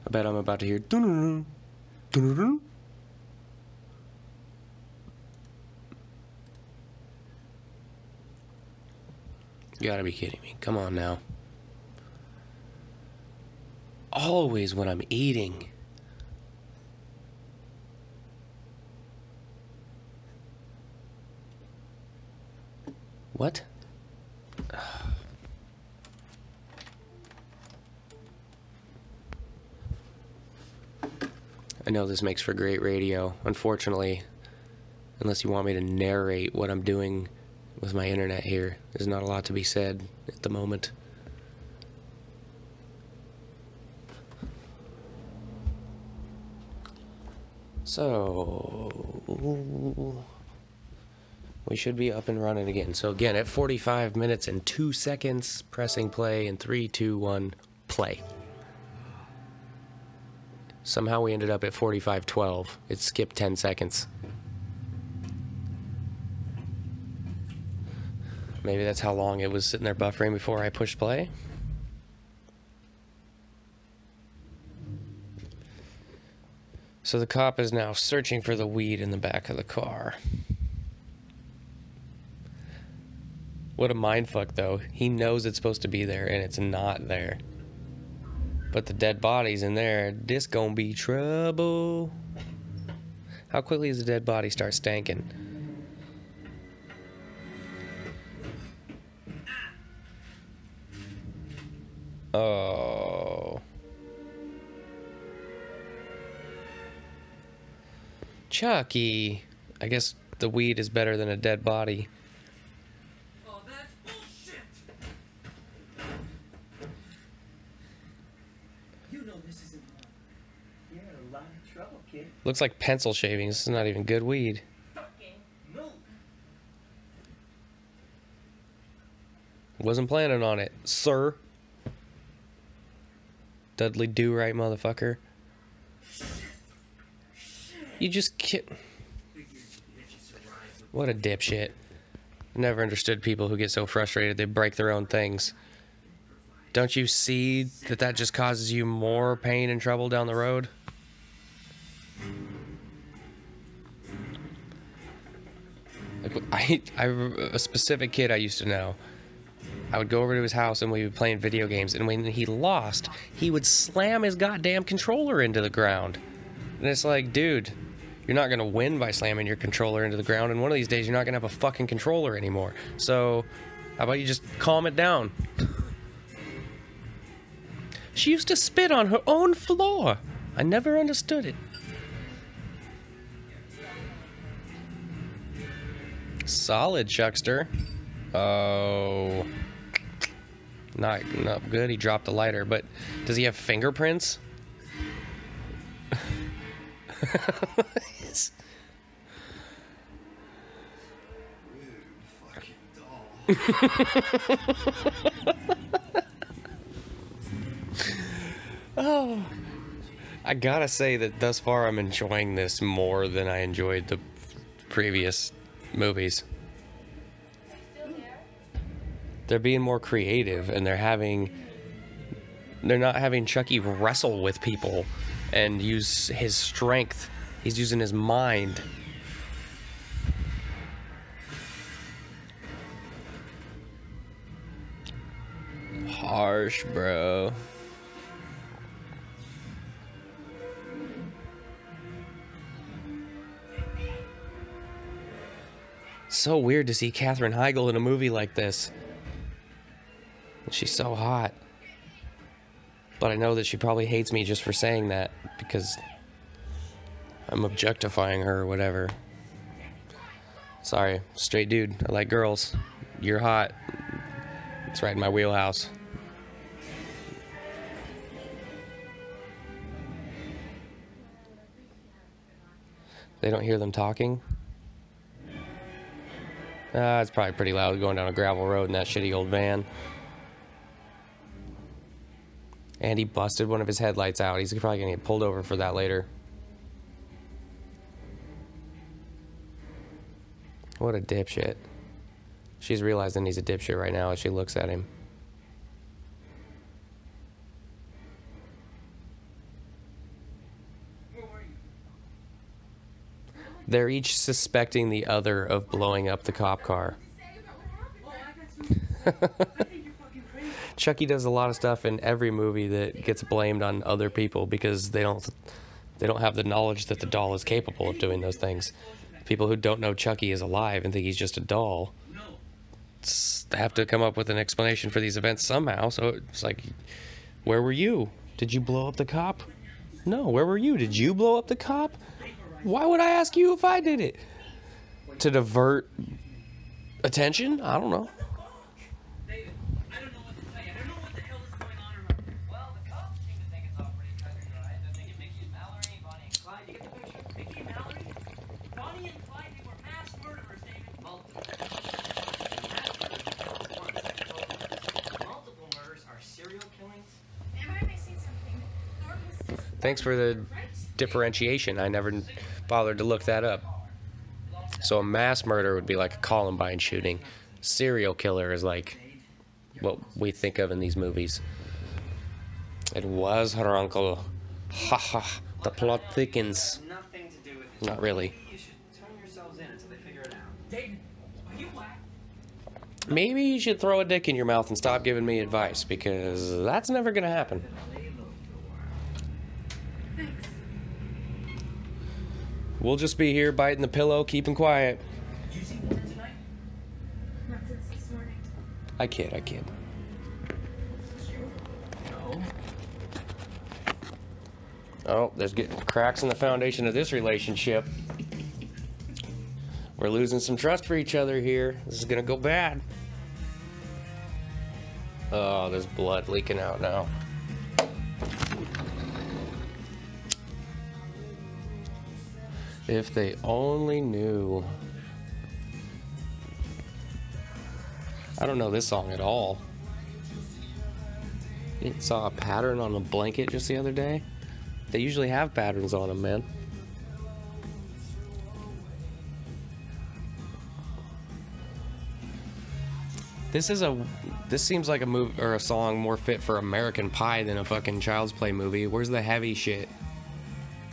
I bet I'm about to hear dun-dun-dun, dun-dun-dun. You gotta be kidding me. Come on now. Always when I'm eating. What? I know this makes for great radio. Unfortunately, unless you want me to narrate what I'm doing with my internet here, there's not a lot to be said at the moment. So we should be up and running again. So again, at 45 minutes and 2 seconds, pressing play in 3, 2, 1, play. Somehow we ended up at 45:12. It skipped 10 seconds. Maybe that's how long it was sitting there buffering before I pushed play. So the cop is now searching for the weed in the back of the car. What a mindfuck, though. He knows it's supposed to be there, and it's not there. But the dead body's in there. This gonna be trouble. How quickly does the dead body start stanking? Oh. Chucky. I guess the weed is better than a dead body. Oh, that's bullshit! You know this isn't right. You're in a lot of trouble, kid. Looks like pencil shavings. This is not even good weed. Fucking move. Wasn't planning on it, sir. Dudley Do-Right, motherfucker. You just can't. What a dipshit. Never understood people who get so frustrated they break their own things. Don't you see that that just causes you more pain and trouble down the road? Like, a specific kid I used to know. I would go over to his house and we would be playing video games, and when he lost, he would slam his goddamn controller into the ground. And it's like, dude, you're not gonna win by slamming your controller into the ground, and one of these days you're not gonna have a fucking controller anymore. So, how about you just calm it down? She used to spit on her own floor. I never understood it. Solid, Chuckster. Oh. Not good. He dropped the lighter, but does he have fingerprints? Oh, I gotta say that thus far I'm enjoying this more than I enjoyed the previous movies. They're being more creative, and they're not having Chucky wrestle with people and use his strength. He's using his mind. Harsh, bro. So weird to see Katherine Heigl in a movie like this. She's so hot. But I know that she probably hates me just for saying that, because I'm objectifying her or whatever. Sorry, straight dude. I like girls. You're hot. It's right in my wheelhouse. They don't hear them talking. It's probably pretty loud going down a gravel road in that shitty old van. And he busted one of his headlights out. He's probably gonna get pulled over for that later. What a dipshit. She's realizing he's a dipshit right now as she looks at him. They're each suspecting the other of blowing up the cop car. Chucky does a lot of stuff in every movie that gets blamed on other people because they don't have the knowledge that the doll is capable of doing those things. People who don't know Chucky is alive and think he's just a doll have to come up with an explanation for these events somehow. So it's like, where were you? Did you blow up the cop? No, where were you? Did you blow up the cop? Why would I ask you if I did it? To divert attention? I don't know. David, I don't know what to tell you. I don't know what the hell is going on around here. Well, the cops seem to think it's all pretty cut and dry. They're thinking Mickey and Mallory, Bonnie and Clyde. You get the picture? Mickey and Mallory? Bonnie and Clyde, they were mass murderers, David. Multiple murders are serial killings. Am I missing something? Thorpe was just Thanks for the differentiation. I never bothered to look that up. So a mass murder would be like a Columbine shooting. Serial killer is like what we think of in these movies. It was her uncle. Ha ha. The plot thickens. Nothing to do with it. Not really. Maybe you should turn yourselves in until they figure it out. David, are you whack? Maybe you should throw a dick in your mouth and stop giving me advice, because that's never gonna happen. thanks. We'll just be here biting the pillow, keeping quiet. Did you see Warren tonight? Not since this morning. I kid. No. Oh, there's getting cracks in the foundation of this relationship. We're losing some trust for each other here. This is gonna go bad. Oh, there's blood leaking out now. If they only knew. I don't know this song at all. It saw a pattern on a blanket just the other day. They usually have patterns on them, man. This seems like a movie or a song more fit for American Pie than a fucking Child's Play movie. Where's the heavy shit?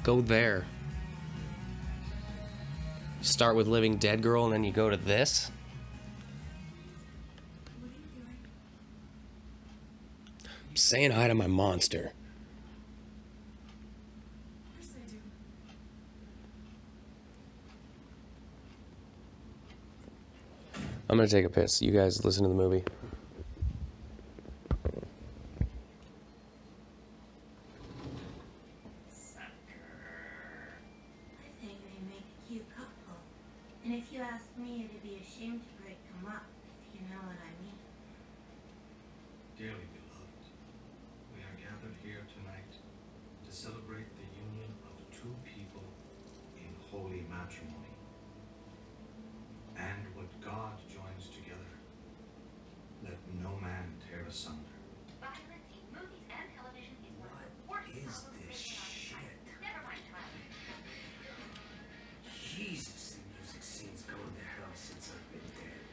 Go there. Start with Living Dead Girl and then you go to this? I'm saying hi to my monster. Of course I do. I'm gonna take a piss. You guys listen to the movie. I think they make a cute couple. And if you ask me, it'd be a shame to break them up, if you know what I mean. Dearly beloved, we are gathered here tonight to celebrate the union of two people in holy matrimony. And what God joins together, let no man tear asunder. Violence in movies and television is one of the worst problems facing our society. Never mind trial. Jesus, the music scene's going to hell since I've been dead.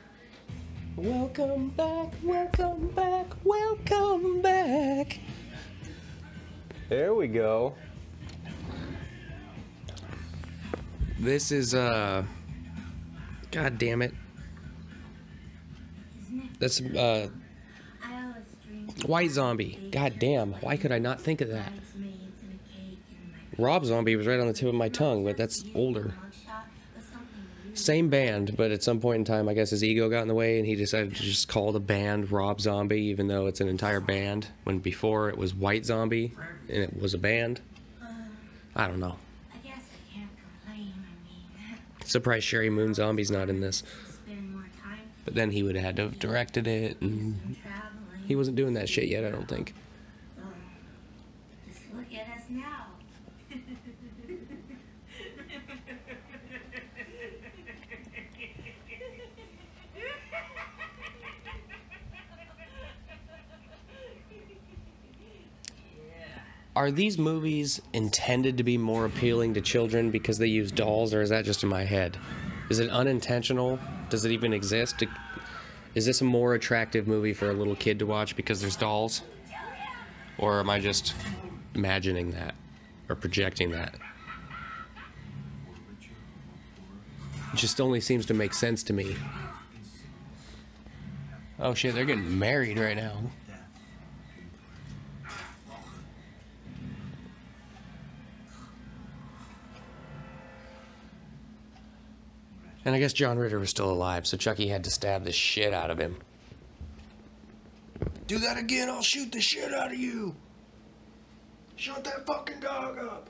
Welcome back, welcome back, welcome back. There we go. This is, God damn it. That's, I always dreamed White Zombie. God damn, why could I not think of that? bridesmaids and a cake and my Rob Zombie was right on the tip of my tongue, but that's older. mugshot was something really Same band, but at some point in time, I guess his ego got in the way and he decided to just call the band Rob Zombie, even though it's an entire band, when before it was White Zombie and it was a band. I don't know. I guess I can't Surprised Sherry Moon Zombie's not in this. Spend more time But then he would have had to have directed it, and traveling. he wasn't doing that shit yet, I don't think. Just look at us now. Are these movies intended to be more appealing to children because they use dolls, or is that just in my head? Is it unintentional? Does it even exist? Is this a more attractive movie for a little kid to watch because there's dolls? Or am I just imagining that? Or projecting that? It just only seems to make sense to me. Oh shit, they're getting married right now. And I guess John Ritter was still alive, so Chucky had to stab the shit out of him. Do that again, I'll shoot the shit out of you! Shut that fucking dog up!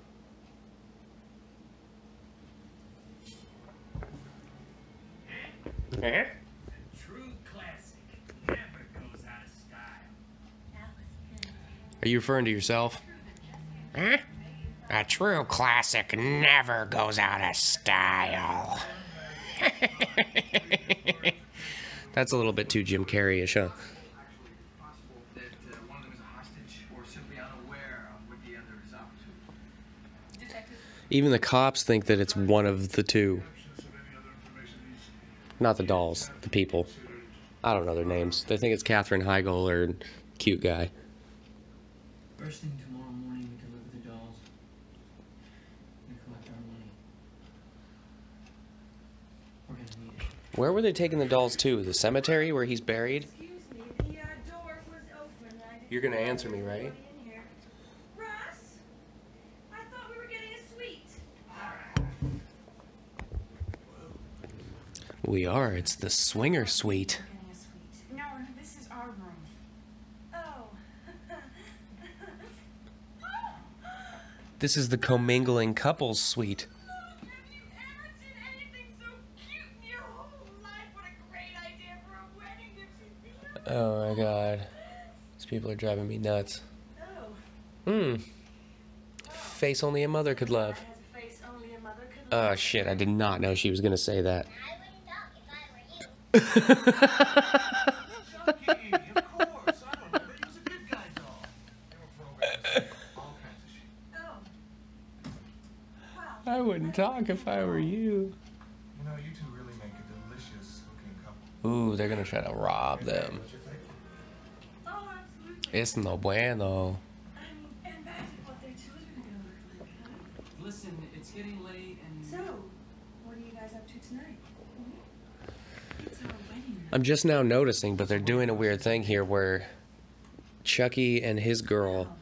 Eh? True classic. Never goes out of style. Are you referring to yourself? Eh? A true classic never goes out of style. That's a little bit too Jim Carrey-ish, huh? Possible that one of them is a hostage or simply unaware of what the other is up to. Even the cops think that it's one of the two. Not the dolls, the people. I don't know their names. They think it's Katherine Heigl or cute guy. First thing tomorrow morning, we deliver the dolls. We collect our money. We're gonna need it. Where were they taking the dolls to? The cemetery where he's buried? Excuse me, the door was open. I didn't You're gonna know answer there me, was right? anybody in here. Russ? I thought we were getting a suite. We are. It's the swinger suite. We're getting a suite. No, this is our room. Oh. This is the commingling couples suite. Have you ever seen anything so cute in your whole life? What a great idea for a wedding gift should be. Oh my god. These people are driving me nuts. Oh. Face only a mother could love. Has a face only a mother could Oh shit, I did not know she was gonna say that. I wouldn't talk if I were you. Chucky, of course. I don't know. He was a good guy doll. They were programmed all kinds of shit. Oh. Well, I wouldn't talk if I were you. You know, you two really make a delicious looking couple. Ooh, they're gonna try to rob them. What you think? oh, absolutely. It's no bueno. I mean, imagine what their children are gonna look like, huh? Listen, it's getting late and... So, what are you guys up to tonight? It's our wedding night. I'm just now noticing, but they're doing a weird thing here where Chucky and his girl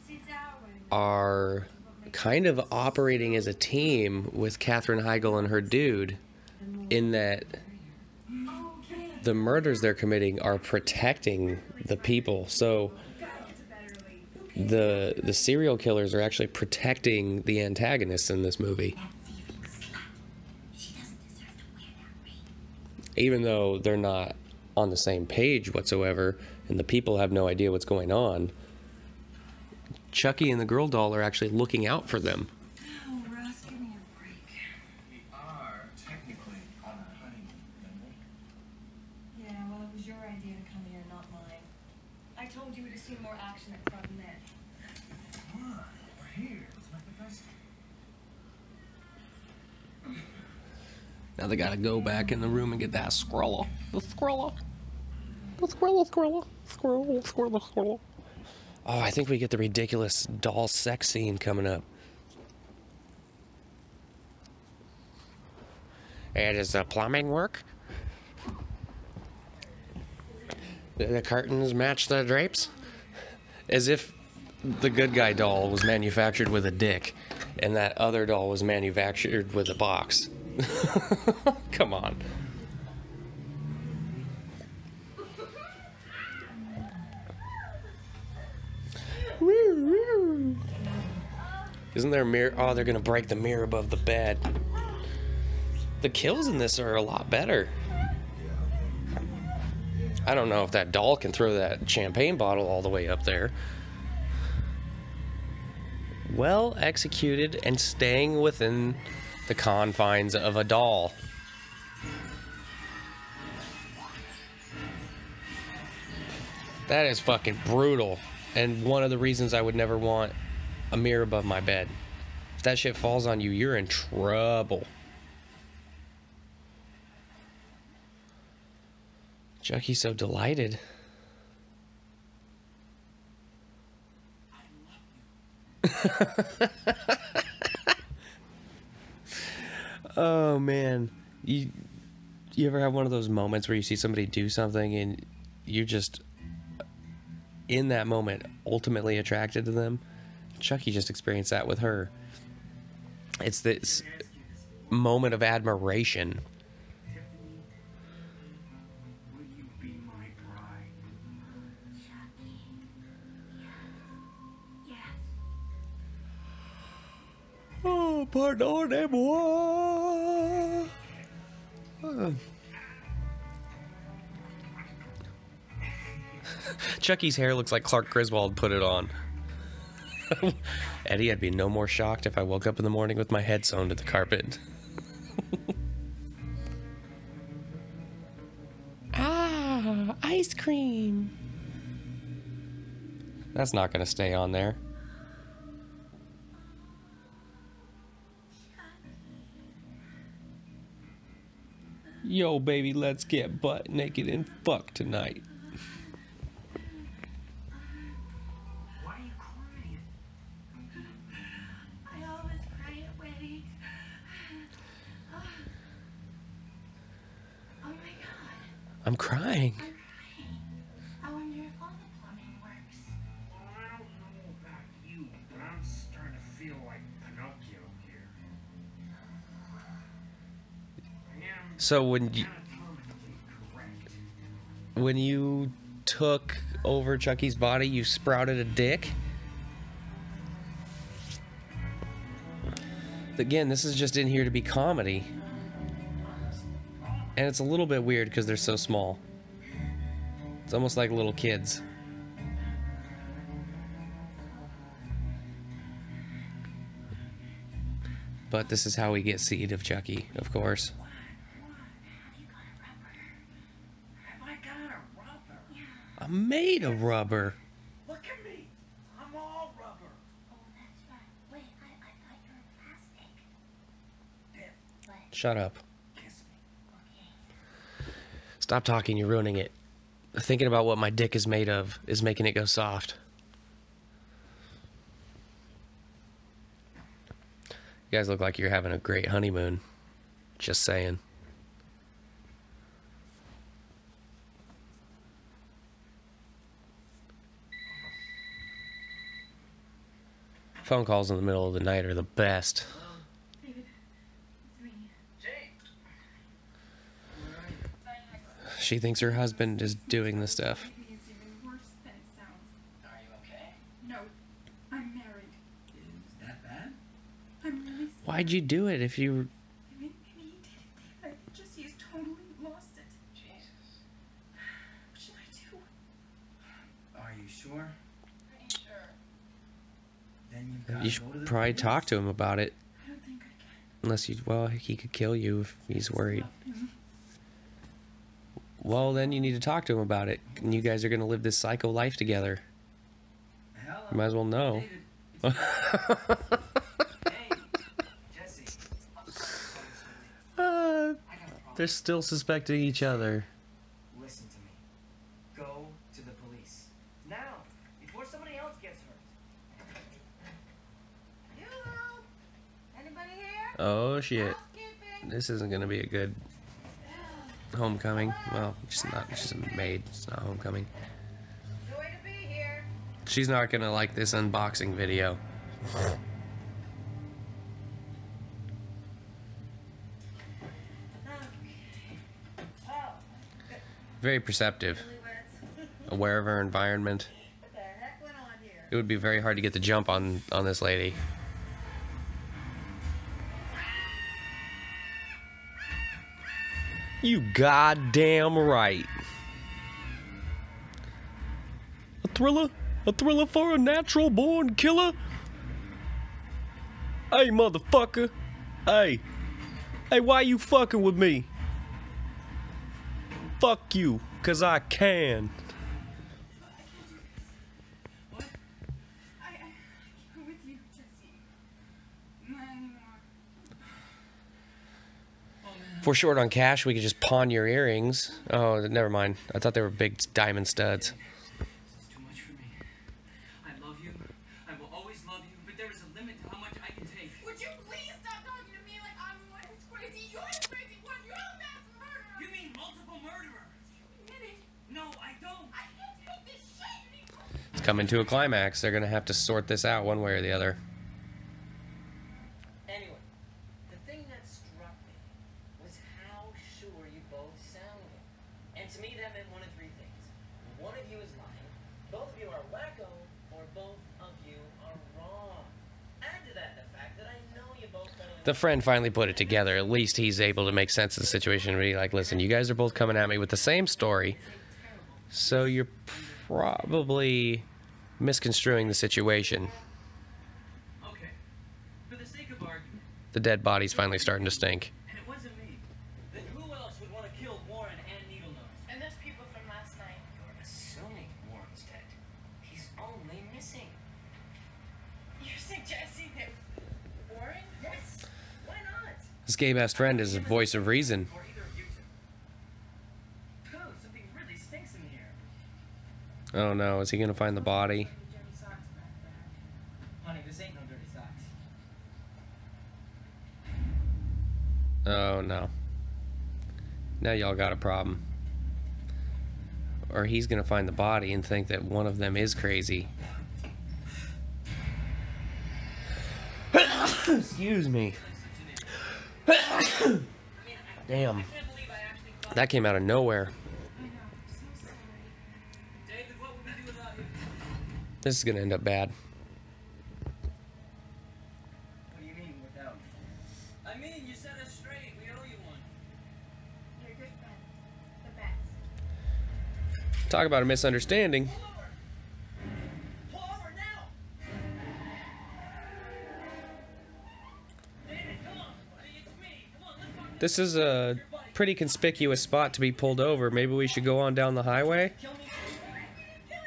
See, it's our wedding night. are kind of operating as a team with Katherine Heigl and her dude, in that Okay. the murders they're committing are protecting the people. So Gotta get to bed early. the serial killers are actually protecting the antagonists in this movie, She doesn't deserve to wear that ring. even though they're not on the same page whatsoever, and the people have no idea what's going on. Chucky and the girl doll are actually looking out for them. Oh, Russ, give me a break. We are technically on our honeymoon, remember? Yeah, well, it was your idea to come here, not mine. I told you we'd have seen more action at Club Med. Come on, we're here. Let's make the best of it. Now they gotta go back in the room and get that squirrel. The squirrel. The squirrel, squirrel. Squirrel, squirrel, squirrel. Oh, I think we get the ridiculous doll sex scene coming up. And does the plumbing work? Do the curtains match the drapes? As if the good guy doll was manufactured with a dick, and that other doll was manufactured with a box. Come on. Isn't there a mirror? Oh, they're gonna break the mirror above the bed. The kills in this are a lot better. I don't know if that doll can throw that champagne bottle all the way up there. Well executed and staying within the confines of a doll. That is fucking brutal. And one of the reasons I would never want a mirror above my bed. If that shit falls on you, you're in trouble. Chucky's so delighted. Oh man, you ever have one of those moments where you see somebody do something and you're just in that moment ultimately attracted to them? Chucky just experienced that with her. It's this moment of admiration. Will you be my bride? Chucky. Yes. Yes. Oh, pardonnez-moi. Chucky's hair looks like Clark Griswold put it on. Eddie, I'd be no more shocked if I woke up in the morning with my head sewn to the carpet. Ah, ice cream. That's not going to stay on there. Yo, baby, let's get butt naked and fuck tonight. Why are you crying? I always cry at weddings. Oh my God. I'm crying. I'm crying. I wonder if all the plumbing works. Well, I don't know about you, but I'm starting to feel like Pinocchio here. I am So when you anatomically correct. when you took over Chucky's body, you sprouted a dick? Again, this is just in here to be comedy. And it's a little bit weird because they're so small. It's almost like little kids. But this is how we get seed of Chucky, of course. Have I got a rubber? I'm made of rubber. Look at me. I'm all rubber. Oh, that's right. Wait, I thought you were plastic. But, Shut up. Kiss me. okay. Stop talking, you're ruining it. Thinking about what my dick is made of is making it go soft. You guys look like you're having a great honeymoon. Just saying. Phone calls in the middle of the night are the best. David, it's me. James! She thinks her husband is doing the stuff. Maybe it's even worse than it sounds. Are you okay? No, I'm married. Is that bad? I'm really sorry. Why'd you do it if you... Maybe he did it, David. Just he's totally lost it. Jesus. What should I do? Are you sure? Pretty sure. Then you've got You to go to should the probably police. talk to him about it. I don't think I can. Unless you... Well, he could kill you if he's worried. Love him. Well, then you need to talk to him about it. And you guys are going to live this psycho life together. Hello? You might as well know. David, it's Hey, Jesse. Uh, I got a problem. they're still suspecting each other. Listen to me. Go to the police. Now, before somebody else gets hurt. Hello? Anybody here? Oh, shit. Housekeeping? This isn't going to be a good homecoming. Well, she's not. She's a maid. It's not homecoming. Joy to be here. She's not going to like this unboxing video. Very perceptive. Aware of her environment. What the heck went on here? It would be very hard to get the jump on this lady. You goddamn right. A thriller? A thriller for a natural born killer? Hey, motherfucker. Hey. Hey, why you fucking with me? Fuck you, 'cause I can. What? I can't go with you, Jesse. Not anymore. For short on cash, we could just pawn your earrings. Oh, never mind. I thought they were big diamond studs. This is too much for me. I love you. I will always love you, but there is a limit to how much I can take. Would you please stop talking to me like I'm the one who's crazy? You're the crazy one. You're a mass murderer. You mean multiple murderers? Admit it. No, I don't. I can't take this shit anymore. It's coming to a climax. They're gonna have to sort this out one way or the other. Anyway, the thing that struck me was how sure you both sounded. And to me, that meant one of three things. One of you is lying, both of you are wacko, or both of you are wrong. Add to that the fact that I know you both better than The friend finally put it together. At least he's able to make sense of the situation and be like, listen, you guys are both coming at me with the same story, so you're probably misconstruing the situation. Okay. For the sake of argument, The dead body's finally starting to stink. and it wasn't me, then who else would want to kill Warren and Needle Nose? And there's people from last night. You're assuming Warren's dead. He's only missing. You're suggesting that Warren? Yes. Why not? This gay best friend is a voice of reason. Or either of you two? Pooh, something really stinks in here. Oh no, is he gonna find the body? Dirty socks back there. Honey, this ain't no dirty socks. Oh no. Now y'all got a problem. Or he's gonna find the body and think that one of them is crazy. Excuse me. Damn. That came out of nowhere. I know. I'm so sorry. David, what would we do without you? This is gonna end up bad. What do you mean without? I mean, you set us straight. We owe you one. You're a good friend. The best. Talk about a misunderstanding. Pull over! Pull over now! David, come on, buddy. It's me. Come on, let's fucking This is a pretty conspicuous spot to be pulled over. Maybe we should go on down the highway. kill me.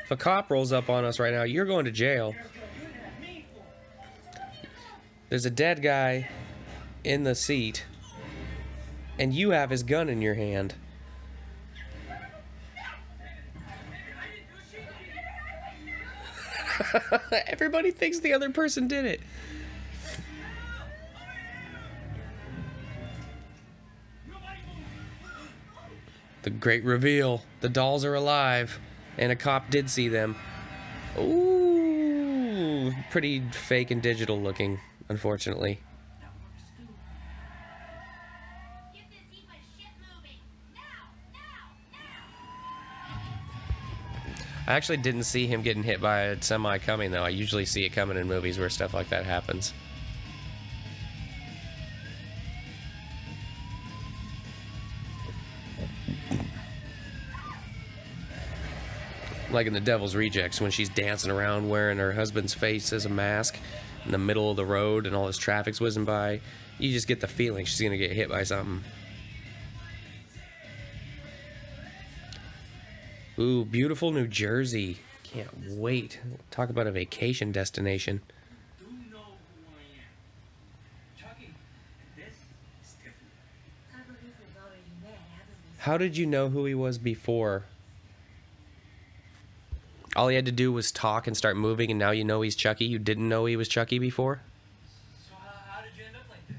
If a cop rolls up on us right now, you're going to jail. There's a dead guy in the seat, and you have his gun in your hand. Everybody thinks the other person did it. The great reveal. The dolls are alive, and a cop did see them. Ooh, pretty fake and digital looking, unfortunately. Get this heap of shit moving. Now! Now! Now! I actually didn't see him getting hit by a semi coming, though. I usually see it coming in movies where stuff like that happens. Like in The Devil's Rejects, when she's dancing around wearing her husband's face as a mask in the middle of the road and all this traffic's whizzing by, you just get the feeling she's gonna get hit by something. Ooh, beautiful New Jersey. Can't wait. Talk about a vacation destination. Do know who I am. Chucky, this is different. I believe we've already met, haven't we? How did you know who he was before? All he had to do was talk and start moving, and now you know he's Chucky? You didn't know he was Chucky before? So how did you end up like this?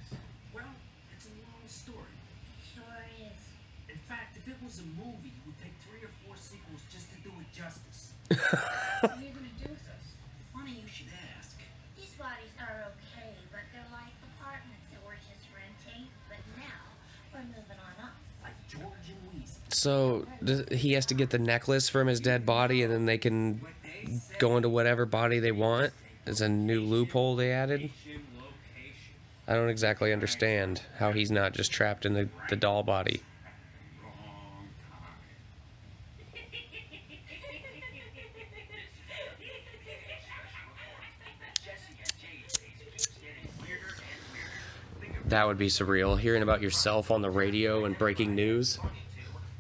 Well, it's a long story. Sure is. In fact, if it was a movie, it would take 3 or 4 sequels just to do it justice. What are you gonna do with us? Funny you should ask. These bodies are okay, but they're like apartments that we're just renting. But now, we're moving on up. Like George and Weezy. So, he has to get the necklace from his dead body, and then they can go into whatever body they want? There's a new loophole they added? I don't exactly understand how he's not just trapped in the doll body. That would be surreal, hearing about yourself on the radio and breaking news.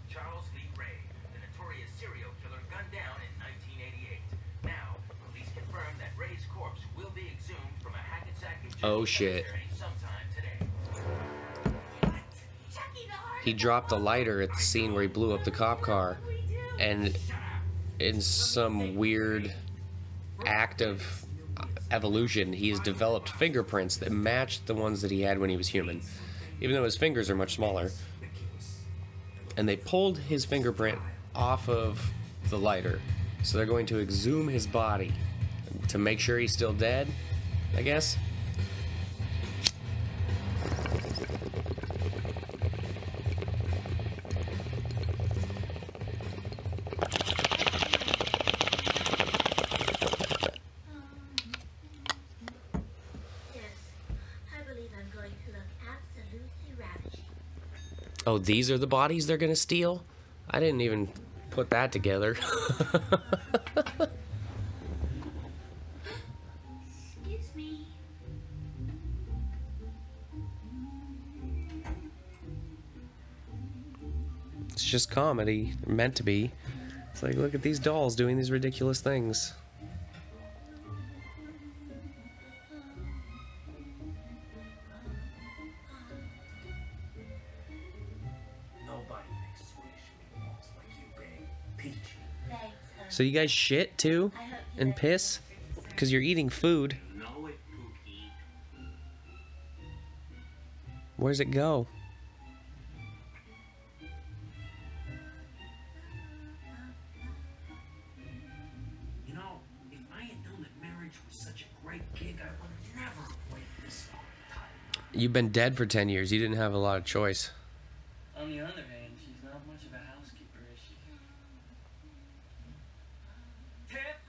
Charles Lee Ray, the notorious serial killer gunned down in 1988. Now, police confirm that Ray's corpse will be exhumed from a Hackensack New Jersey Oh shit. cemetery sometime today. Chucky, the heart. He dropped a lighter at the scene where he blew up the cop car, and in some weird act of evolution, he's developed fingerprints that match the ones that he had when he was human, even though his fingers are much smaller. And they pulled his fingerprint off of the lighter, so they're going to exhume his body to make sure he's still dead, I guess. Oh, these are the bodies they're gonna steal? I didn't even put that together. Excuse me. It's just comedy, meant to be. It's like, look at these dolls doing these ridiculous things. Nobody makes Swedish meatballs like you, babe. Peachy. Thanks, hon. So you guys shit too? I hope you And like piss? Because you're eating food. Know it, Pookie. Where's it go? You know, if I had known that marriage was such a great gig, I would never have waited this long to tie it. You've been dead for 10 years. You didn't have a lot of choice. On the other hand, she's not much of a housekeeper, is she? Tip,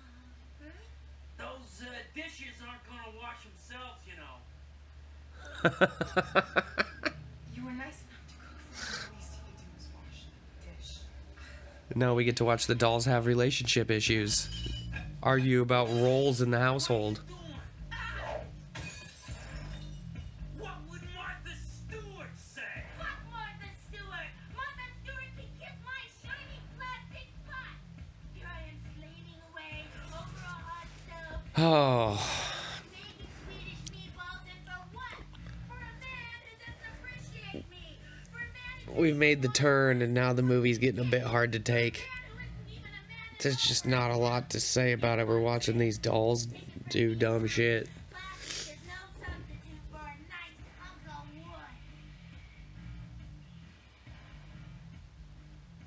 those dishes aren't gonna wash themselves, you know. You were nice enough to cook for me. The least you could do is wash the dish. Now we get to watch the dolls have relationship issues. Argue about roles in the household. What would Martha Stewart say? Fuck Martha Stewart! Martha Stewart can kiss my shiny plastic butt! Here I am slaving away over a hot stove, Oh, making Swedish meatballs, and for what? For a man who doesn't appreciate me! For a man who we've made the turn and now the movie's getting a bit hard to take. isn't even a man in There's just not a lot to say about it. We're watching these dolls do dumb shit. plastic is no substitute for a nice hunk of wood.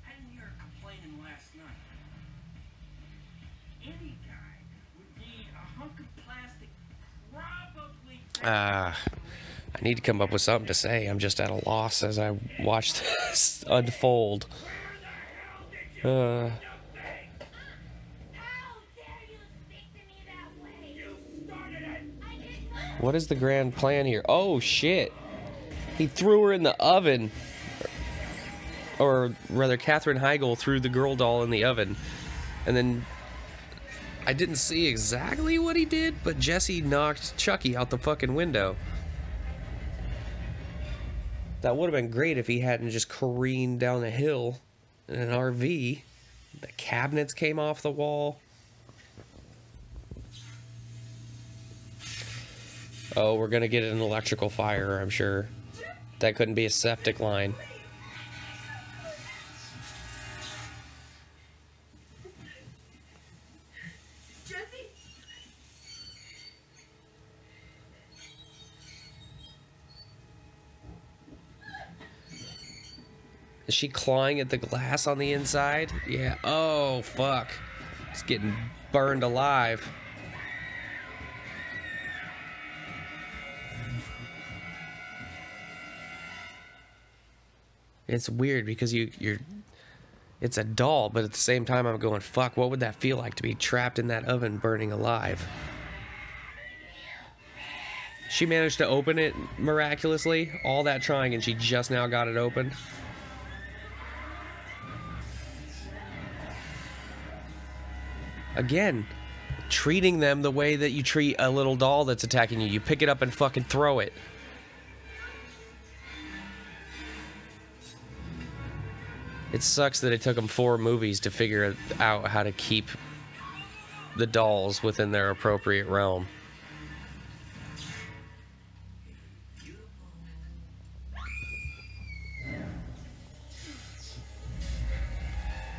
I didn't hear her complaining last night. Any guy would need a hunk of plastic, probably. I need to come up with something to say. I'm just at a loss as I watch this unfold. How dare you speak to me that way? You started it! I didn't. What is the grand plan here? Oh shit! He threw her in the oven. Or rather, Katherine Heigl threw the girl doll in the oven. And then I didn't see exactly what he did, but Jesse knocked Chucky out the fucking window. That would have been great if he hadn't just careened down a hill in an RV. The cabinets came off the wall. Oh, we're gonna get an electrical fire, I'm sure. That couldn't be a septic line. Jesse? Is she clawing at the glass on the inside? Yeah. Oh, fuck. It's getting burned alive. It's weird because you're it's a doll, but at the same time I'm going, fuck, what would that feel like to be trapped in that oven burning alive? She managed to open it miraculously. All that trying and she just now got it open. Again, treating them the way that you treat a little doll that's attacking you. You pick it up and fucking throw it. It sucks that it took them 4 movies to figure out how to keep the dolls within their appropriate realm.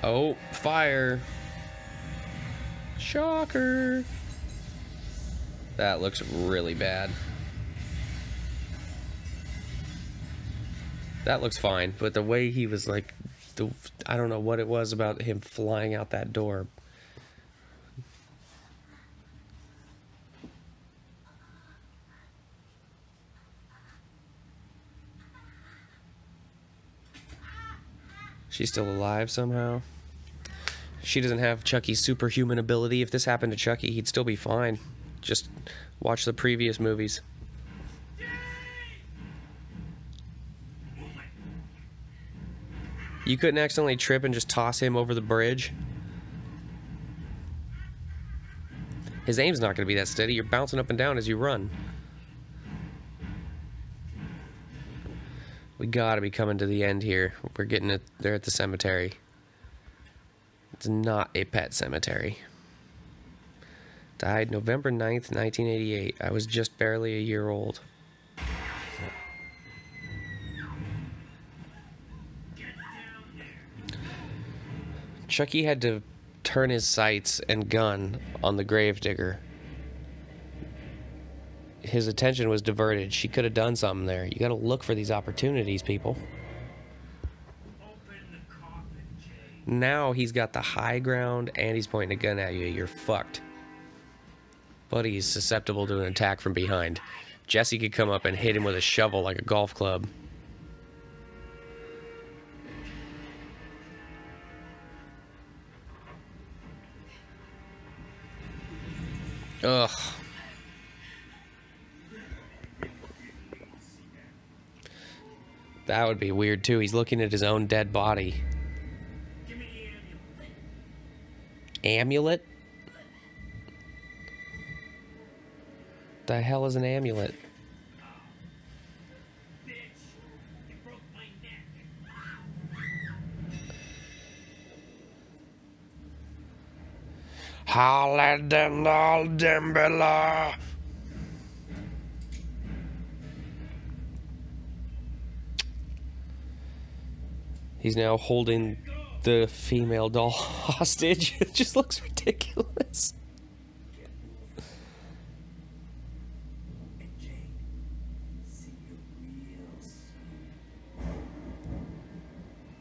Oh, fire. Shocker. That looks really bad. That looks fine, but the way he was like, I don't know what it was about him flying out that door. She's still alive somehow. She doesn't have Chucky's superhuman ability. If this happened to Chucky, he'd still be fine. Just watch the previous movies. You couldn't accidentally trip and just toss him over the bridge? His aim's not going to be that steady. You're bouncing up and down as you run. We gotta be coming to the end here. We're getting it there at the cemetery. It's not a pet cemetery. Died November 9th, 1988. I was just barely a year old. Chucky had to turn his sights and gun on the gravedigger. His attention was diverted. She could have done something there. You gotta look for these opportunities, people. Now he's got the high ground and he's pointing a gun at you. You're fucked. But he's susceptible to an attack from behind. Jesse could come up and hit him with a shovel like a golf club. Ugh. That would be weird too. He's looking at his own dead body. Amulet? The hell is an amulet? Dembella. He's now holding the female doll hostage. It just looks ridiculous.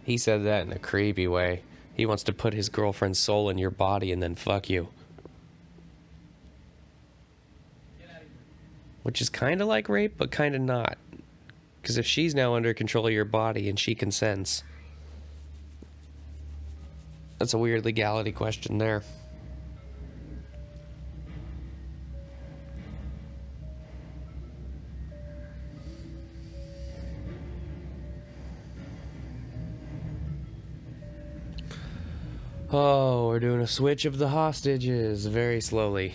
He said that in a creepy way. He wants to put his girlfriend's soul in your body and then fuck you. Which is kind of like rape, but kind of not. Because if she's now under control of your body and she consents, that's a weird legality question there. Oh, we're doing a switch of the hostages very slowly.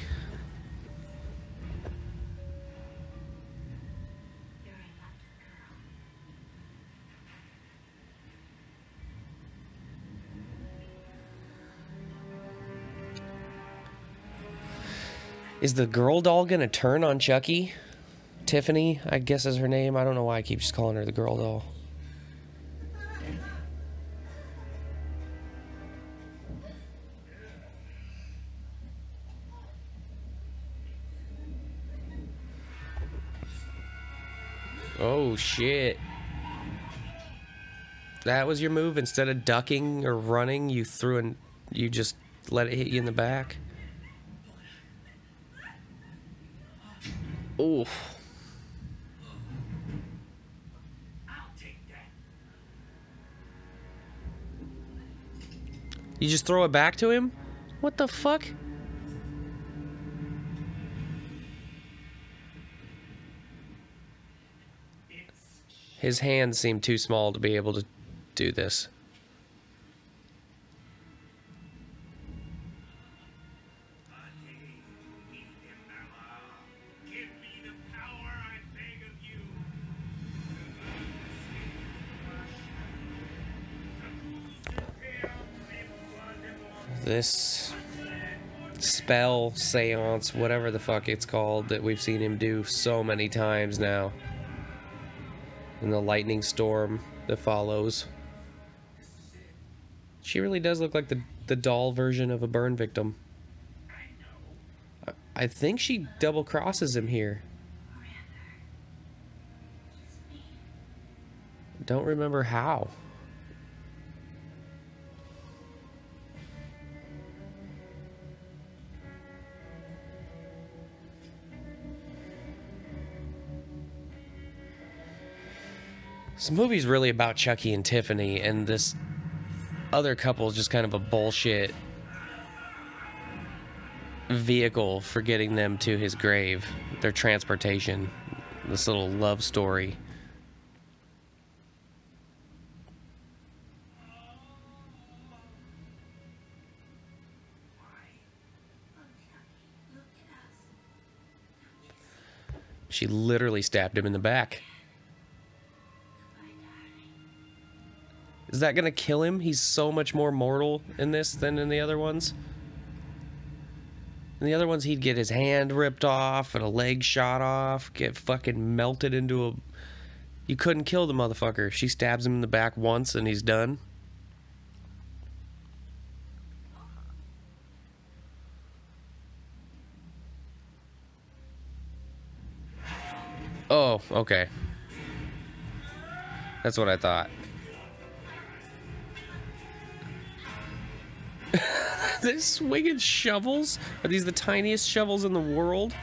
Is the girl doll gonna turn on Chucky? Tiffany, I guess is her name. I don't know why I keep just calling her the girl doll. Oh shit. That was your move? Instead of ducking or running, you threw and you just let it hit you in the back? Oof. You just throw it back to him? What the fuck? His hands seem too small to be able to do this. This spell, seance, whatever the fuck it's called, that we've seen him do so many times now. And the lightning storm that follows. She really does look like the doll version of a burn victim. I think she double crosses him here. Don't remember how. This movie's really about Chucky and Tiffany, and this other couple is just kind of a bullshit vehicle for getting them to his grave. Their transportation. This little love story. She literally stabbed him in the back. Is that gonna kill him? He's so much more mortal in this than in the other ones. In the other ones, he'd get his hand ripped off and a leg shot off, get fucking melted into a... You couldn't kill the motherfucker. She stabs him in the back once and he's done. Oh, okay. That's what I thought. They're swinging shovels? Are these the tiniest shovels in the world?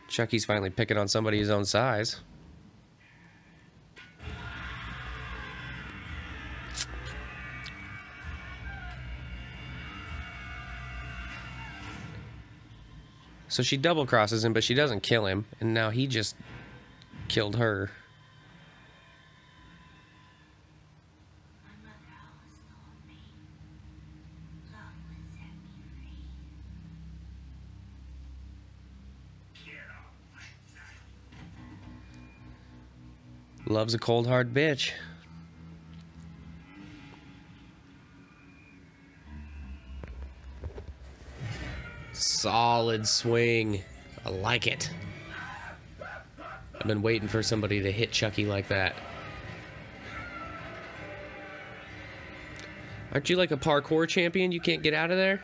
Chucky's finally picking on somebody his own size. So she double crosses him, but she doesn't kill him, and now he just killed her. My mother always told me love would set me free. Love's a cold hard bitch. Solid swing. I like it. I've been waiting for somebody to hit Chucky like that. Aren't you like a parkour champion? You can't get out of there?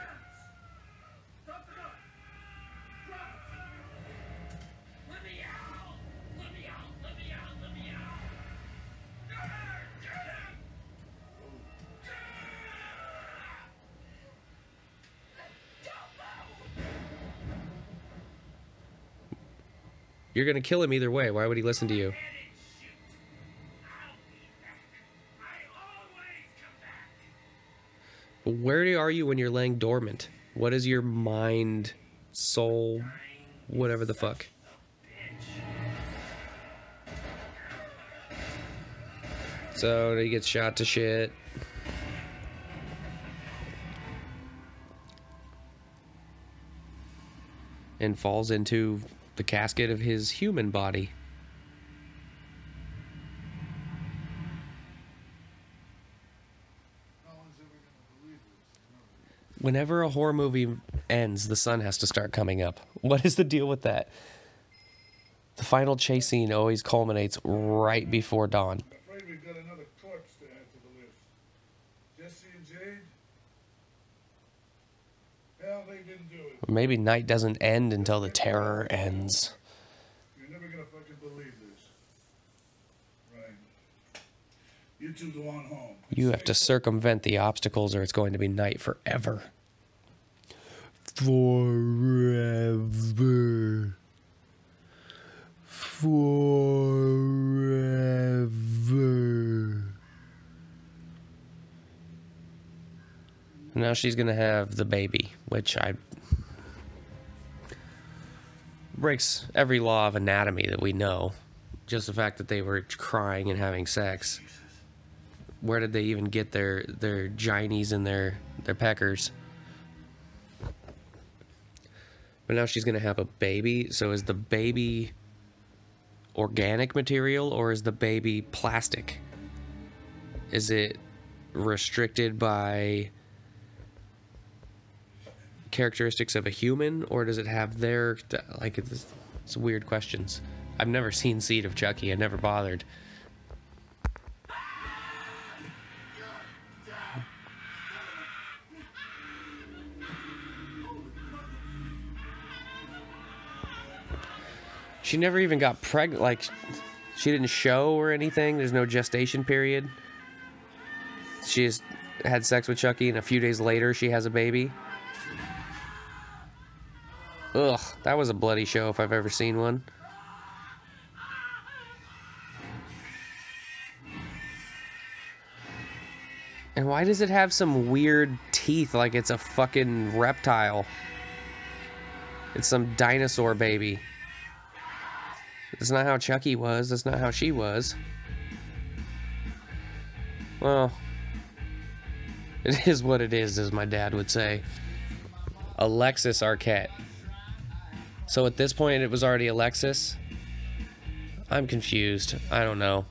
You're gonna kill him either way. Why would he listen to you? But where are you when you're laying dormant? What is your mind, soul, whatever the fuck? So he gets shot to shit. And falls into the casket of his human body. Whenever a horror movie ends, the sun has to start coming up. What is the deal with that? The final chase scene always culminates right before dawn. I'm afraid we've got another corpse to add to the list. Jesse and Jade? Hell, they didn't do it. Or maybe night doesn't end until the terror ends. You're never gonna fucking believe this. Right. You two go on home. You have to circumvent the obstacles or it's going to be night forever. Forever. Forever. Now she's gonna have the baby, which breaks every law of anatomy that we know. Just the fact that they were crying and having sex. Where did they even get their ginies and their peckers? But now she's going to have a baby. So is the baby organic material or is the baby plastic? Is it restricted by characteristics of a human, or does it have their, like, it's weird questions. I've never seen Seed of Chucky. I never bothered. She never even got pregnant. Like, she didn't show or anything. There's no gestation period. She just had sex with Chucky, and a few days later, she has a baby. Ugh, that was a bloody show if I've ever seen one. And why does it have some weird teeth like it's a fucking reptile? It's some dinosaur baby. That's not how Chucky was. That's not how she was. Well, it is what it is, as my dad would say. Alexis Arquette. So at this point, it was already Alexis? I'm confused. I don't know.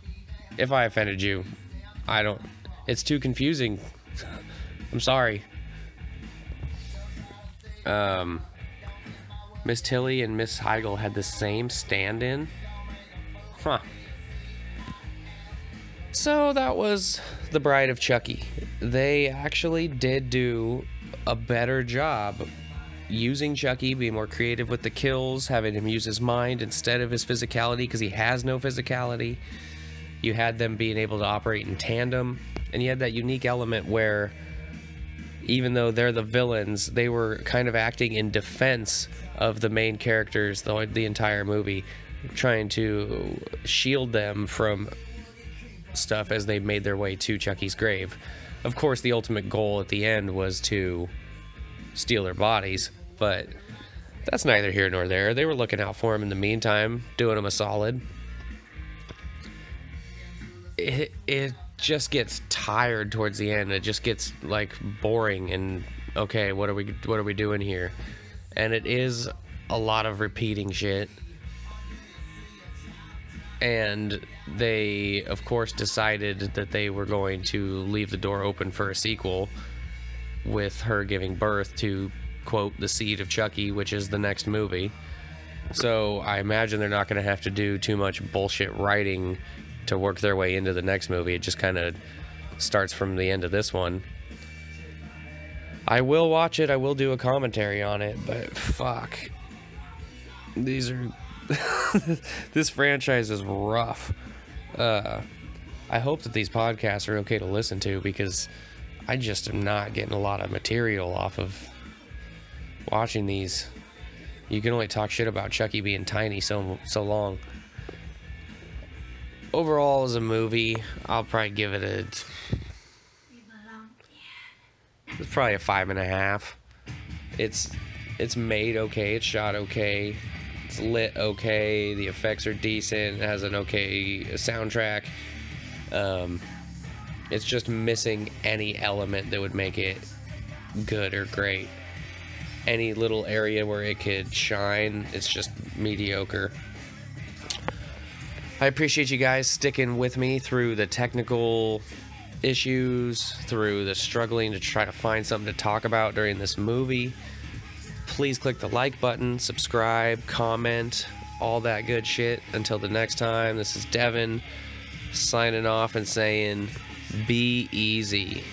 If I offended you, I don't... It's too confusing. I'm sorry. Miss Tilly and Miss Heigl had the same stand-in? Huh. So that was The Bride of Chucky. They actually did do a better job using Chucky, being more creative with the kills, having him use his mind instead of his physicality, because he has no physicality. You had them being able to operate in tandem, and you had that unique element where even though they're the villains, they were kind of acting in defense of the main characters the entire movie, trying to shield them from stuff as they made their way to Chucky's grave. Of course, the ultimate goal at the end was to steal their bodies, but that's neither here nor there. They were looking out for him in the meantime, doing him a solid. It just gets tired towards the end. It just gets like boring and okay, what are we doing here? And it is a lot of repeating shit. And they, of course, decided that they were going to leave the door open for a sequel with her giving birth to, quote, the Seed of Chucky, which is the next movie. So I imagine they're not going to have to do too much bullshit writing to work their way into the next movie. It just kind of starts from the end of this one. I will watch it. I will do a commentary on it, but fuck. These are... this franchise is rough. I hope that these podcasts are okay to listen to, because I just am not getting a lot of material off of watching these. You can only talk shit about Chucky being tiny so long. Overall, as a movie, I'll probably give it it's probably a 5.5. It's made okay. It's shot okay. It's lit okay. The effects are decent. It has an okay soundtrack. It's just missing any element that would make it good or great. Any little area where it could shine, it's just mediocre. I appreciate you guys sticking with me through the technical issues, through the struggling to try to find something to talk about during this movie. Please click the like button, subscribe, comment, all that good shit. Until the next time, this is Devin signing off and saying, be easy.